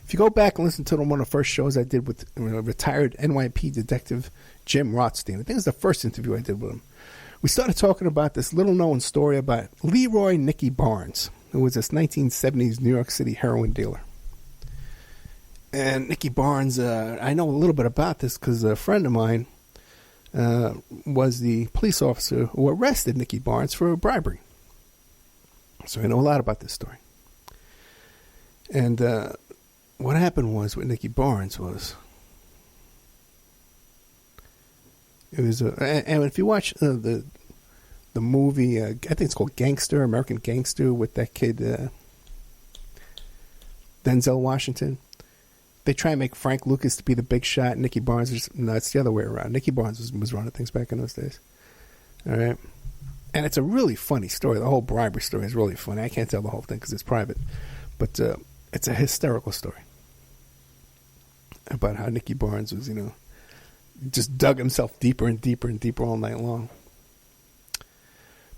If you go back and listen to one of the first shows I did with retired NYPD detective Jim Rothstein, I think it was the first interview I did with him. We started talking about this little-known story about Leroy Nicky Barnes, who was this 1970s New York City heroin dealer. And Nicky Barnes, I know a little bit about this because a friend of mine was the police officer who arrested Nicky Barnes for bribery. So I know a lot about this story. And what happened was with Nicky Barnes was, and if you watch the movie, I think it's called Gangster, American Gangster, with that kid Denzel Washington, they try and make Frank Lucas to be the big shot. Nicky Barnes, no, it's the other way around. Nicky Barnes was running things back in those days. All right. And it's a really funny story. The whole bribery story is really funny. I can't tell the whole thing because it's private. But it's a hysterical story about how Nicky Barnes was, just dug himself deeper and deeper and deeper all night long.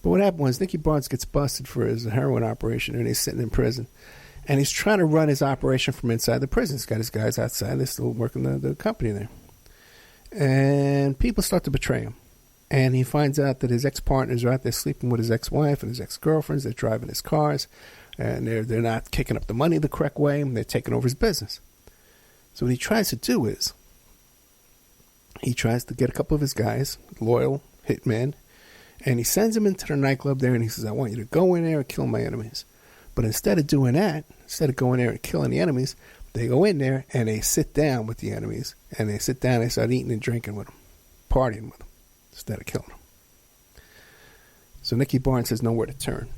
But what happened was Nicky Barnes gets busted for his heroin operation, and he's sitting in prison. And he's trying to run his operation from inside the prison. He's got his guys outside. They're still working the company there. And people start to betray him. And he finds out that his ex-partners are out there sleeping with his ex-wife and his ex-girlfriends. They're driving his cars. And they're not kicking up the money the correct way. And they're taking over his business. So what he tries to do is he tries to get a couple of his guys, loyal hitmen, and he sends them into the nightclub there, and he says, I want you to go in there and kill my enemies. But instead of doing that, instead of going there and killing the enemies, they go in there and they sit down with the enemies, and they sit down and they start eating and drinking with them, partying with them, instead of killing them. So Nicky Barnes has nowhere to turn.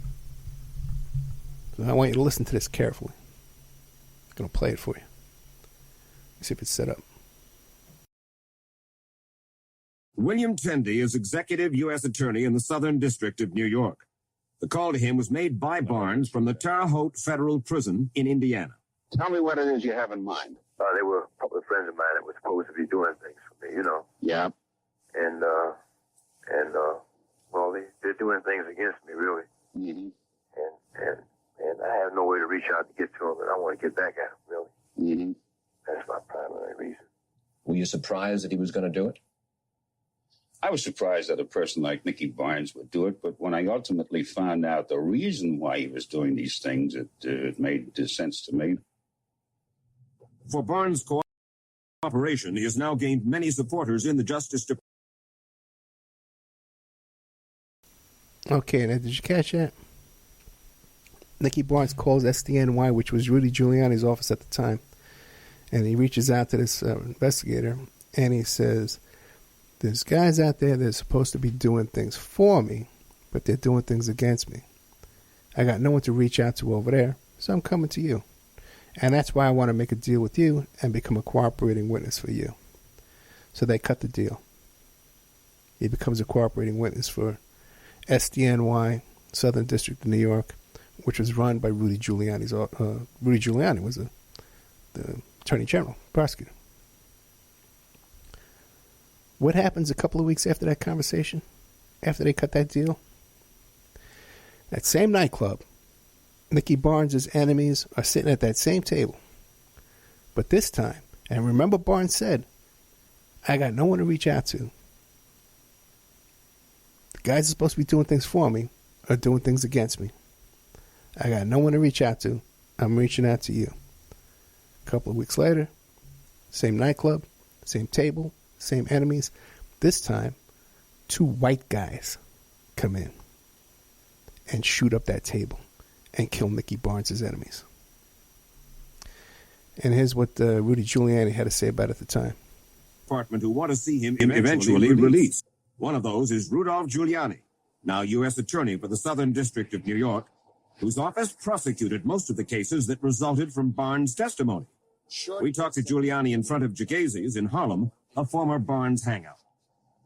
So I want you to listen to this carefully. I'm going to play it for you. Let's see if it's set up. William Tendy is executive U.S. attorney in the Southern District of New York. The call to him was made by Barnes from the Terre Haute Federal Prison in Indiana. Tell me what it is you have in mind. They were a couple of friends of mine that were supposed to be doing things for me, Yeah. And well, they're doing things against me, really. Mm-hmm. And I have no way to reach out to get to them, and I want to get back at them, really. Mm-hmm. That's my primary reason. Were you surprised that he was going to do it? I was surprised that a person like Nicky Barnes would do it, but when I ultimately found out the reason why he was doing these things, it made sense to me. For Barnes' cooperation, he has now gained many supporters in the Justice Department. Okay, now did you catch that? Nicky Barnes calls SDNY, which was Rudy Giuliani's office at the time, and he reaches out to this investigator, and he says, there's guys out there that are supposed to be doing things for me, but they're doing things against me. I got no one to reach out to over there, so I'm coming to you. And that's why I want to make a deal with you and become a cooperating witness for you. So they cut the deal. He becomes a cooperating witness for SDNY, Southern District of New York, which was run by Rudy Giuliani's. Rudy Giuliani was the Attorney General, prosecutor. What happens a couple of weeks after that conversation? After they cut that deal? That same nightclub, Nicky Barnes' enemies are sitting at that same table. But this time, and remember Barnes said, I got no one to reach out to. The guys are supposed to be doing things for me are doing things against me. I got no one to reach out to. I'm reaching out to you. A couple of weeks later, same nightclub, same table, same enemies. This time, 2 white guys come in and shoot up that table and kill Nicky Barnes' enemies. And here's what Rudy Giuliani had to say about it at the time. Department who want to see him eventually released. One of those is Rudolph Giuliani, now U.S. Attorney for the Southern District of New York, whose office prosecuted most of the cases that resulted from Barnes' testimony. Sure. We talked to Giuliani in front of Jagazzi's in Harlem, a former Barnes hangout.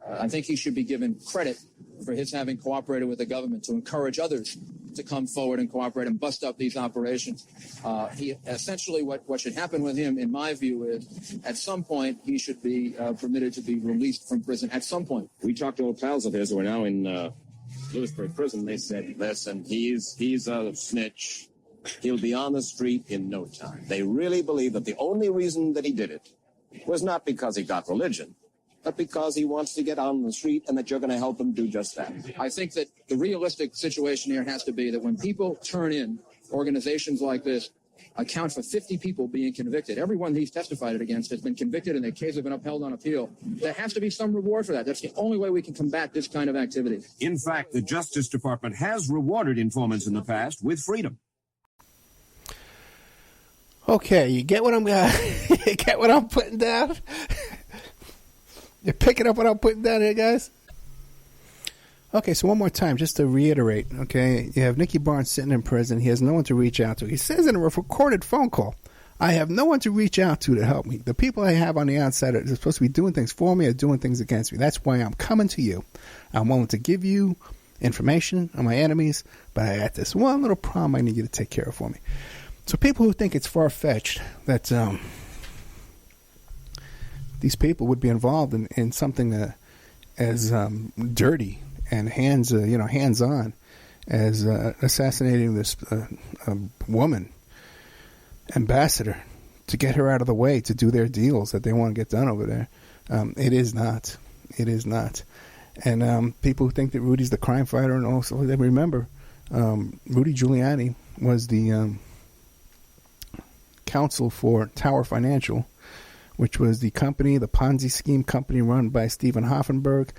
I think he should be given credit for his having cooperated with the government to encourage others to come forward and cooperate and bust up these operations. He essentially what should happen with him, in my view, is at some point he should be permitted to be released from prison. At some point. We talked to old pals of his who are now in Lewisburg prison. They said, listen, he's a snitch. He'll be on the street in no time. They really believe that the only reason that he did it was not because he got religion, but because he wants to get on the street and that you're going to help him do just that. I think that the realistic situation here has to be that when people turn in, organizations like this account for 50 people being convicted. Everyone he's testified against has been convicted and their cases have been upheld on appeal. There has to be some reward for that. That's the only way we can combat this kind of activity. In fact, the Justice Department has rewarded informants in the past with freedom. Okay, you get what I'm you get what I'm putting down? You're picking up what I'm putting down here, guys? Okay, so one more time, just to reiterate, okay? You have Nicky Barnes sitting in prison. He has no one to reach out to. He says in a recorded phone call, I have no one to reach out to help me. The people I have on the outside are supposed to be doing things for me or doing things against me. That's why I'm coming to you. I'm willing to give you information on my enemies, but I got this one little problem I need you to take care of for me. So people who think it's far-fetched that these people would be involved in something as dirty and hands-on as assassinating this woman ambassador to get her out of the way to do their deals that they want to get done over there. It is not. It is not. And people who think that Rudy's the crime fighter, and also remember, Rudy Giuliani was the counsel for Tower Financial, which was the company, the Ponzi scheme company run by Stephen Hoffenberg.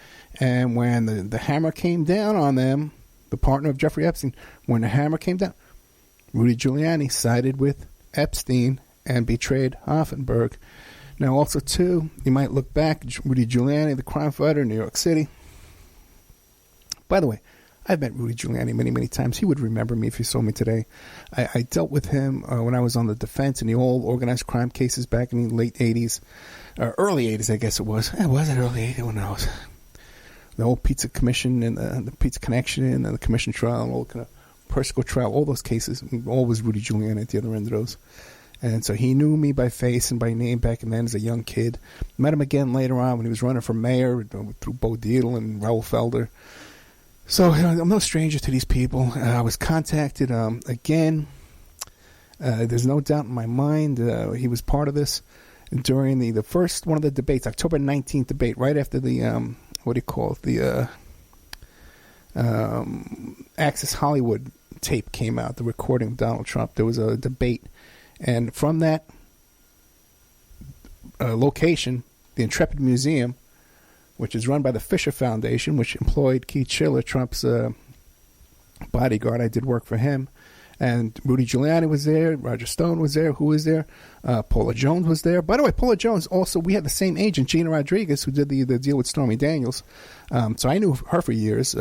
And when the hammer came down on them, the partner of Jeffrey Epstein, when the hammer came down, Rudy Giuliani sided with Epstein and betrayed Hoffenberg. Now, also, too, you might look back, Rudy Giuliani, the crime fighter in New York City. By the way, I've met Rudy Giuliani many, many times. He would remember me if he saw me today. I dealt with him when I was on the defense in the old organized crime cases back in the late 80s, early 80s, I guess it was. Was it early 80s? Who knows? The old Pizza Commission and the Pizza Connection and the Commission trial and all kind of Persico trial, all those cases. Always Rudy Giuliani at the other end of those. And so he knew me by face and by name back then as a young kid. Met him again later on when he was running for mayor through Bo Dietl and Raoul Felder. So I'm no stranger to these people. I was contacted again. There's no doubt in my mind he was part of this during the first one of the debates, October 19th debate, right after the, what do you call it, the Access Hollywood tape came out, the recording of Donald Trump. There was a debate. And from that location, the Intrepid Museum, which is run by the Fisher Foundation, which employed Keith Schiller, Trump's bodyguard. I did work for him. And Rudy Giuliani was there. Roger Stone was there. Who was there? Paula Jones was there. By the way, Paula Jones also, we had the same agent, Gina Rodriguez, who did the deal with Stormy Daniels. So I knew her for years.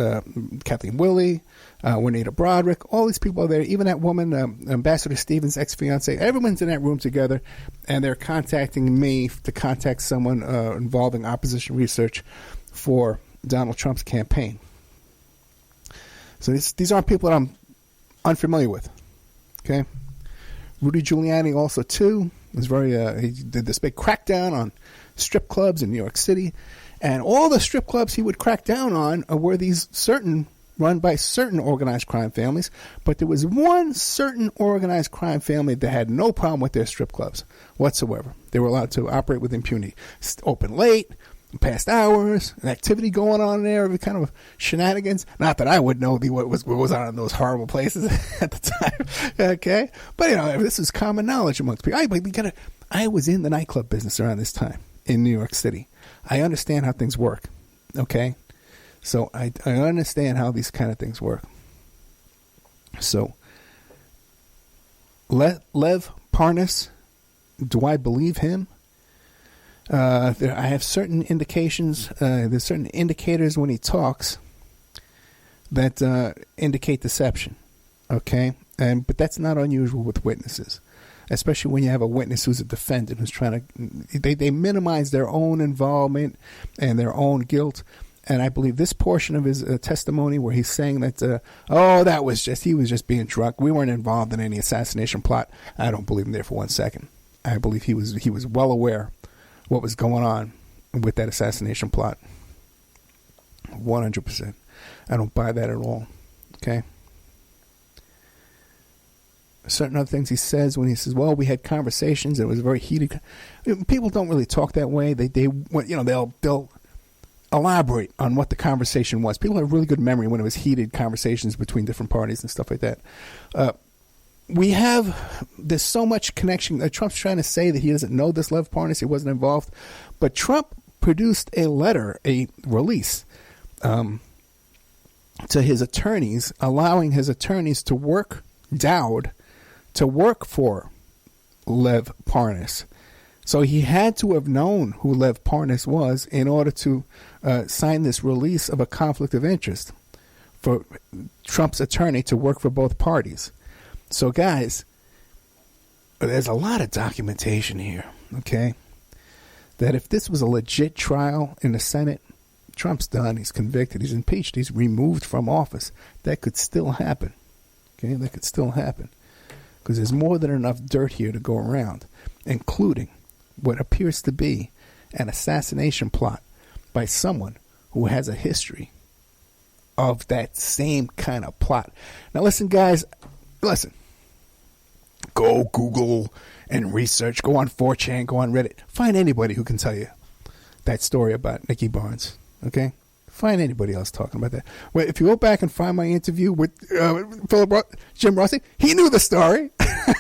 Kathleen Willey, Juanita Broderick, all these people are there. Even that woman, Ambassador Stevens' ex-fiancée. Everyone's in that room together, and they're contacting me to contact someone involving opposition research for Donald Trump's campaign. So these aren't people that I'm unfamiliar with. Okay, Rudy Giuliani also too was he did this big crackdown on strip clubs in New York City, and all the strip clubs he would crack down on were these run by certain organized crime families, but there was one certain organized crime family that had no problem with their strip clubs whatsoever. They were allowed to operate with impunity, open late, past hours, an activity going on there, every kind of shenanigans. Not that I would know what was on in those horrible places at the time, okay? But, this is common knowledge amongst people. I was in the nightclub business around this time in New York City. I understand how things work, okay? So I understand how these kind of things work. So, Lev Parnas, do I believe him? I have certain indications. There's certain indicators when he talks that indicate deception. Okay, but that's not unusual with witnesses, especially when you have a witness who's a defendant who's trying to. They minimize their own involvement and their own guilt. And I believe this portion of his testimony where he's saying that, he was just being drunk. We weren't involved in any assassination plot. I don't believe him there for 1 second. I believe he was well aware what was going on with that assassination plot. 100%. I don't buy that at all. Okay? Certain other things he says when he says, well, we had conversations. It was very heated. People don't really talk that way. They'll elaborate on what the conversation was. People have really good memory when it was heated conversations between different parties and stuff like that. There's so much connection. Trump's trying to say that he doesn't know this Lev Parnas. He wasn't involved. But Trump produced a release to his attorneys, allowing his attorneys to work for Lev Parnas. So he had to have known who Lev Parnas was in order to sign this release of a conflict of interest for Trump's attorney to work for both parties. So, guys, there's a lot of documentation here, okay, that if this was a legit trial in the Senate, Trump's done, he's convicted, he's impeached, he's removed from office. That could still happen, okay? That could still happen because there's more than enough dirt here to go around, including what appears to be an assassination plot by someone who has a history of that same kind of plot. Now, listen, guys, listen. Go Google and research. Go on 4chan. Go on Reddit. Find anybody who can tell you that story about Nicky Barnes. Okay? Find anybody else talking about that. Well, if you go back and find my interview with Jim Rossi, he knew the story.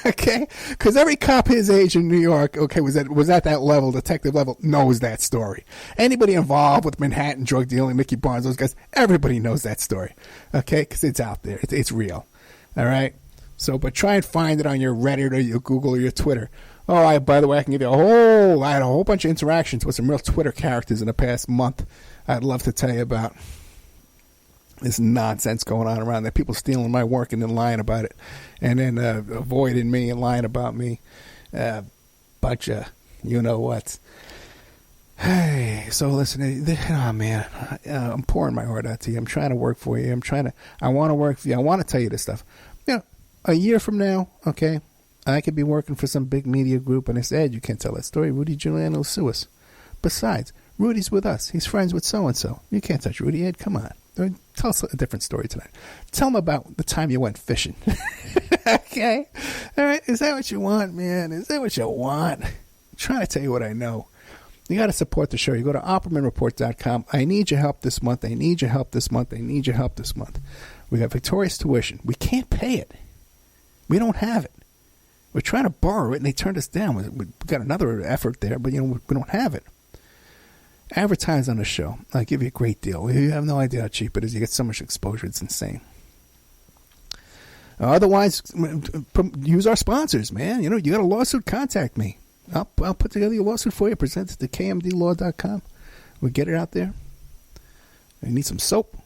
Okay? Because every cop his age in New York, okay, was at that level, detective level, knows that story. Anybody involved with Manhattan drug dealing, Nicky Barnes, those guys, everybody knows that story. Okay? Because it's out there. It's real. All right? So, but try and find it on your Reddit or your Google or your Twitter. Oh, by the way, I can give you I had a whole bunch of interactions with some real Twitter characters in the past month. I'd love to tell you about this nonsense going on around there. People stealing my work and then lying about it. And then avoiding me and lying about me. Bunch of you-know-what. Hey, so listen, oh man, I'm pouring my heart out to you. I'm trying to work for you. I want to work for you. I want to tell you this stuff. A year from now, okay, I could be working for some big media group and I said, you can't tell that story. Rudy Giuliani will sue us. Besides, Rudy's with us. He's friends with so-and-so. You can't touch Rudy, Ed. Come on. Tell us a different story tonight. Tell them about the time you went fishing. Okay? All right? Is that what you want, man? Is that what you want? I'm trying to tell you what I know. You got to support the show. You go to OppermanReport.com. I need your help this month. I need your help this month. I need your help this month. We got Victorious Tuition. We can't pay it. We don't have it. We're trying to borrow it, and they turned us down. We've got another effort there, but we don't have it. Advertise on the show. I'll give you a great deal. You have no idea how cheap it is. You get so much exposure. It's insane. Otherwise, use our sponsors, man. You got a lawsuit, contact me. I'll put together your lawsuit for you. Present it to kmdlaw.com. We'll get it out there. You need some soap.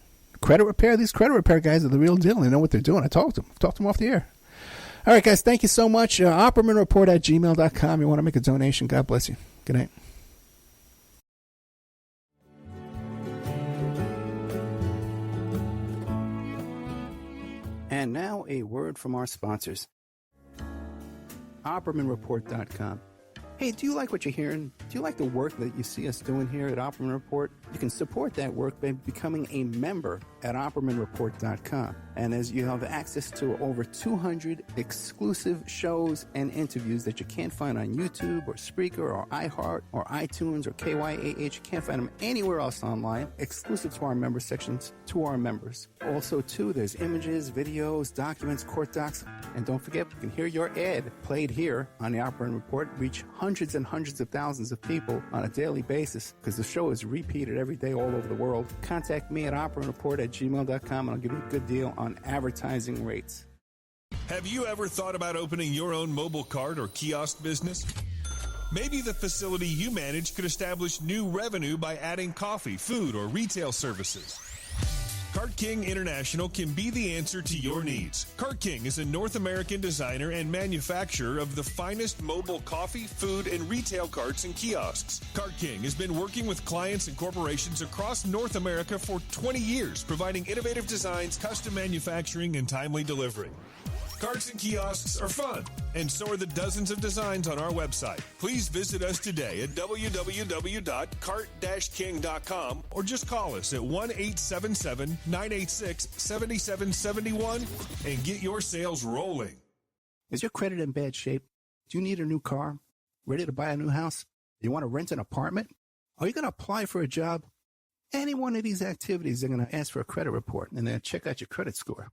Credit repair. These credit repair guys are the real deal. They know what they're doing. I talked to them off the air. All right, guys, thank you so much. OppermanReport@gmail.com. You want to make a donation, God bless you. Good night. And now a word from our sponsors. OppermanReport.com. Hey, do you like what you're hearing? Do you like the work that you see us doing here at Opperman Report? You can support that work by becoming a member at OppermanReport.com. And as you have access to over 200 exclusive shows and interviews that you can't find on YouTube or Spreaker or iHeart or iTunes or KYAH. You can't find them anywhere else online, exclusive to our member sections, to our members. Also, too, there's images, videos, documents, court docs. And don't forget, you can hear your ad played here on the Opperman Report, reach hundreds and hundreds of thousands of people on a daily basis because the show is repeated every day all over the world. Contact me at oppermanreport@gmail.com and I'll give you a good deal on advertising rates. Have you ever thought about opening your own mobile cart or kiosk business? Maybe the facility you manage could establish new revenue by adding coffee, food, or retail services. Cart King International can be the answer to your needs. Cart King is a North American designer and manufacturer of the finest mobile coffee, food, and retail carts and kiosks. Cart King has been working with clients and corporations across North America for 20 years, providing innovative designs, custom manufacturing, and timely delivery. Carts and kiosks are fun, and so are the dozens of designs on our website. Please visit us today at www.cart-king.com or just call us at 1-877-986-7771 and get your sales rolling. Is your credit in bad shape? Do you need a new car? Ready to buy a new house? You want to rent an apartment? Are you going to apply for a job? Any one of these activities, they're going to ask for a credit report and then check out your credit score.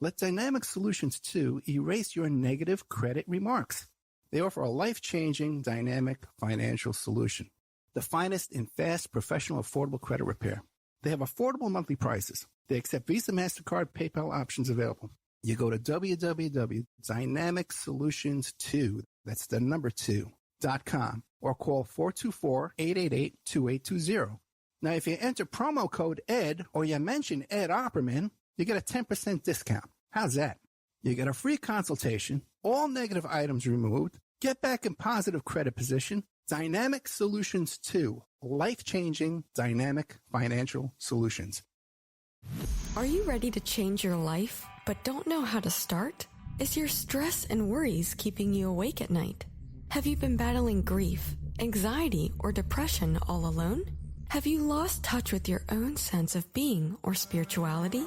Let Dynamic Solutions 2 erase your negative credit remarks. They offer a life-changing, dynamic financial solution. The finest in fast, professional, affordable credit repair. They have affordable monthly prices. They accept Visa, MasterCard, PayPal options available. You go to www.dynamicsolutions2, that's the number 2.com, or call 424-888-2820. Now, if you enter promo code ED or you mention Ed Opperman, you get a 10% discount. How's that? You get a free consultation, all negative items removed, get back in positive credit position. Dynamic Solutions 2, life-changing dynamic financial solutions. Are you ready to change your life, but don't know how to start? Is your stress and worries keeping you awake at night? Have you been battling grief, anxiety, or depression all alone? Have you lost touch with your own sense of being or spirituality?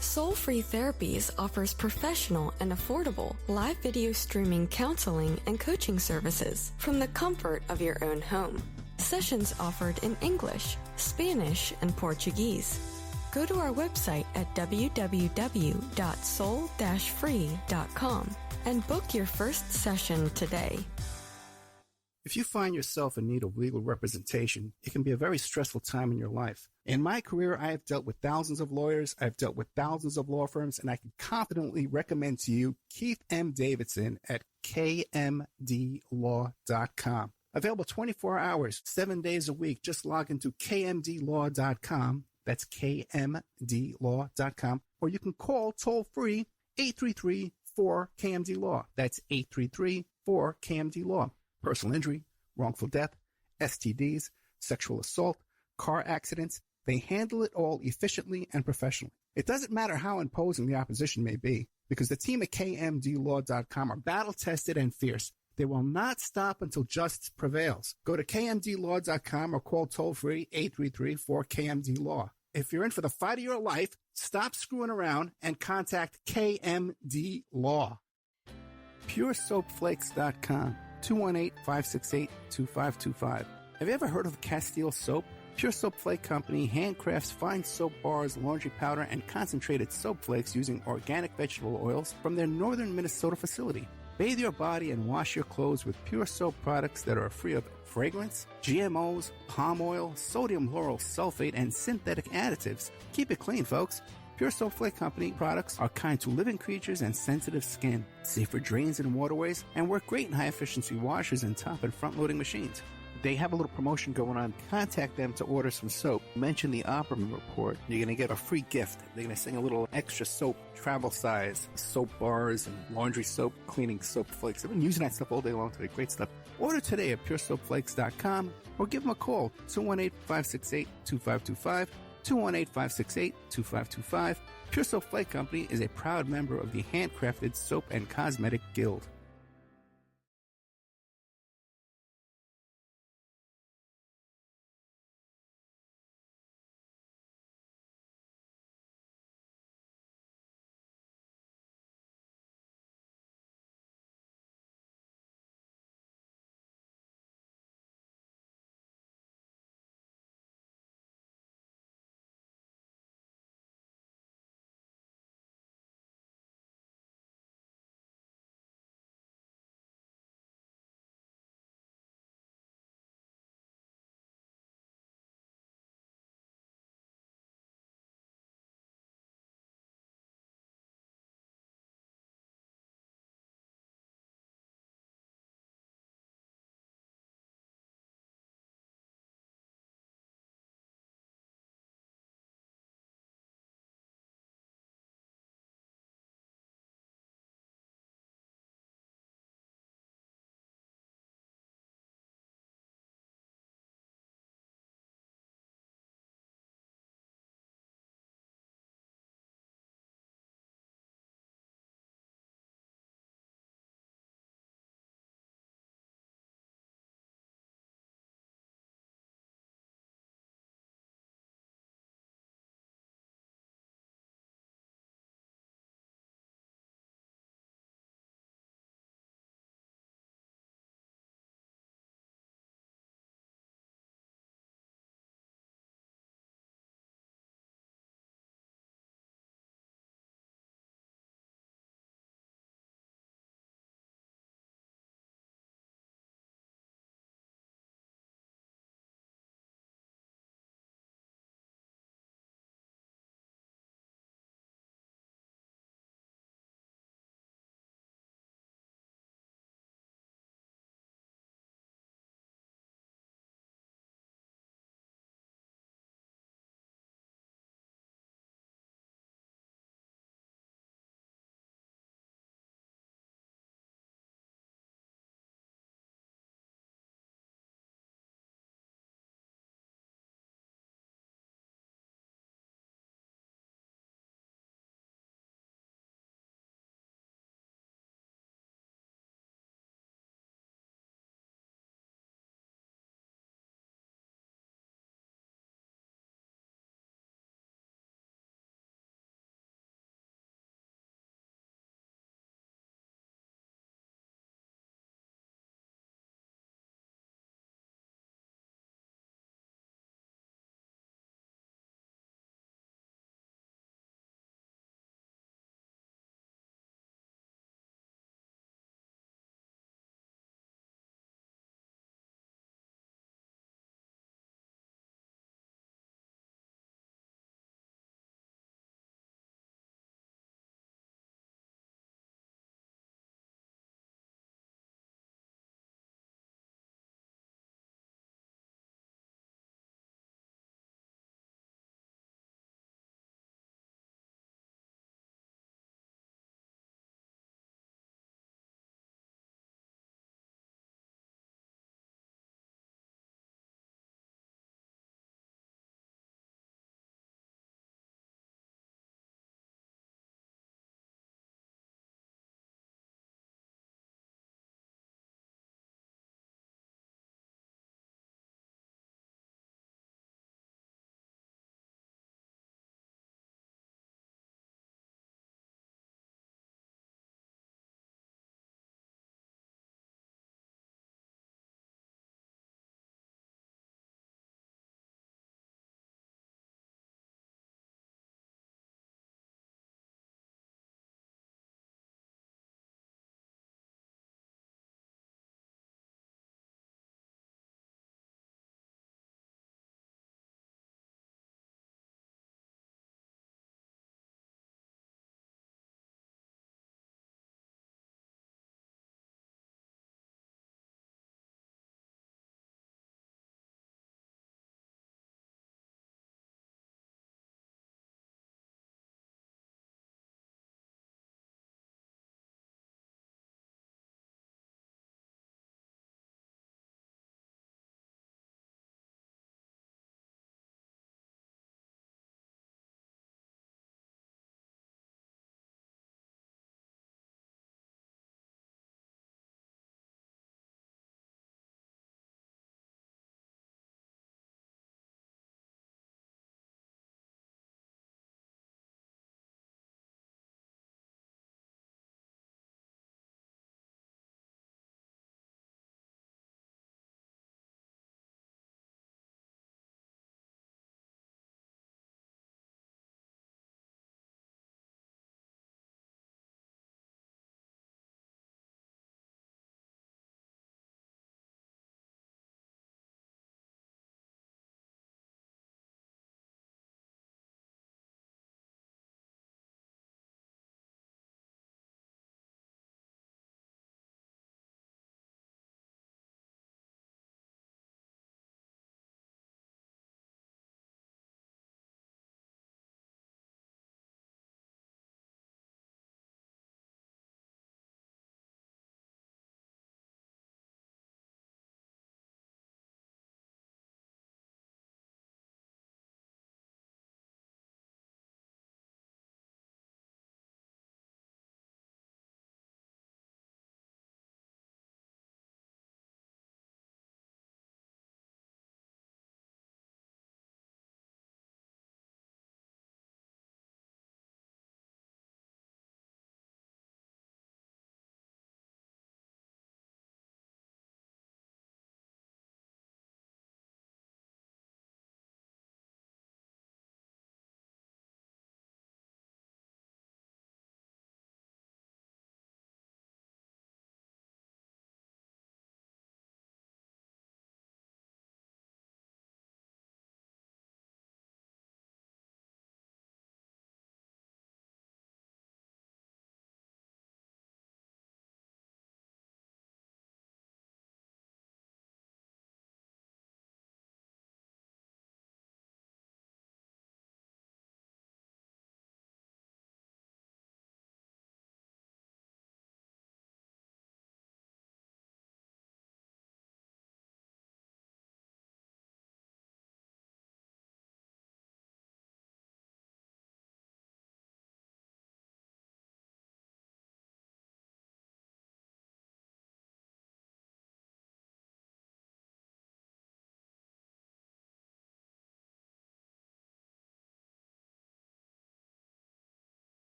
Soul Free Therapies offers professional and affordable live video streaming counseling and coaching services from the comfort of your own home. Sessions offered in English, Spanish, and Portuguese. Go to our website at www.soul-free.com and book your first session today. If you find yourself in need of legal representation, it can be a very stressful time in your life. In my career, I have dealt with thousands of lawyers, I've dealt with thousands of law firms, and I can confidently recommend to you Keith M. Davidson at kmdlaw.com. Available 24 hours, 7 days a week. Just log into kmdlaw.com. That's kmdlaw.com. Or you can call toll-free 833-4KMD-LAW. That's 833-4KMD-LAW. Personal injury, wrongful death, STDs, sexual assault, car accidents. They handle it all efficiently and professionally. It doesn't matter how imposing the opposition may be, because the team at kmdlaw.com are battle-tested and fierce. They will not stop until justice prevails. Go to kmdlaw.com or call toll-free 833-4KMD-LAW. If you're in for the fight of your life, stop screwing around and contact KMD Law. PureSoapFlakes.com. 218-568-2525. Have you ever heard of Castile Soap? Pure Soap Flake Company handcrafts fine soap bars, laundry powder, and concentrated soap flakes using organic vegetable oils from their northern Minnesota facility. Bathe your body and wash your clothes with pure soap products that are free of fragrance, GMOs, palm oil, sodium lauryl sulfate, and synthetic additives. Keep it clean, folks. Pure Soap Flake Company products are kind to living creatures and sensitive skin, safe for drains and waterways, and work great in high-efficiency washers and top and front-loading machines. They have a little promotion going on. Contact them to order some soap. Mention the Opperman Report. You're going to get a free gift. They're going to send a little extra soap, travel size, soap bars and laundry soap, cleaning soap flakes. I've been using that stuff all day long today. Great stuff. Order today at puresoapflakes.com or give them a call, 218-568-2525. 218-568-2525. Pure Soap Flake Company is a proud member of the Handcrafted Soap and Cosmetic Guild.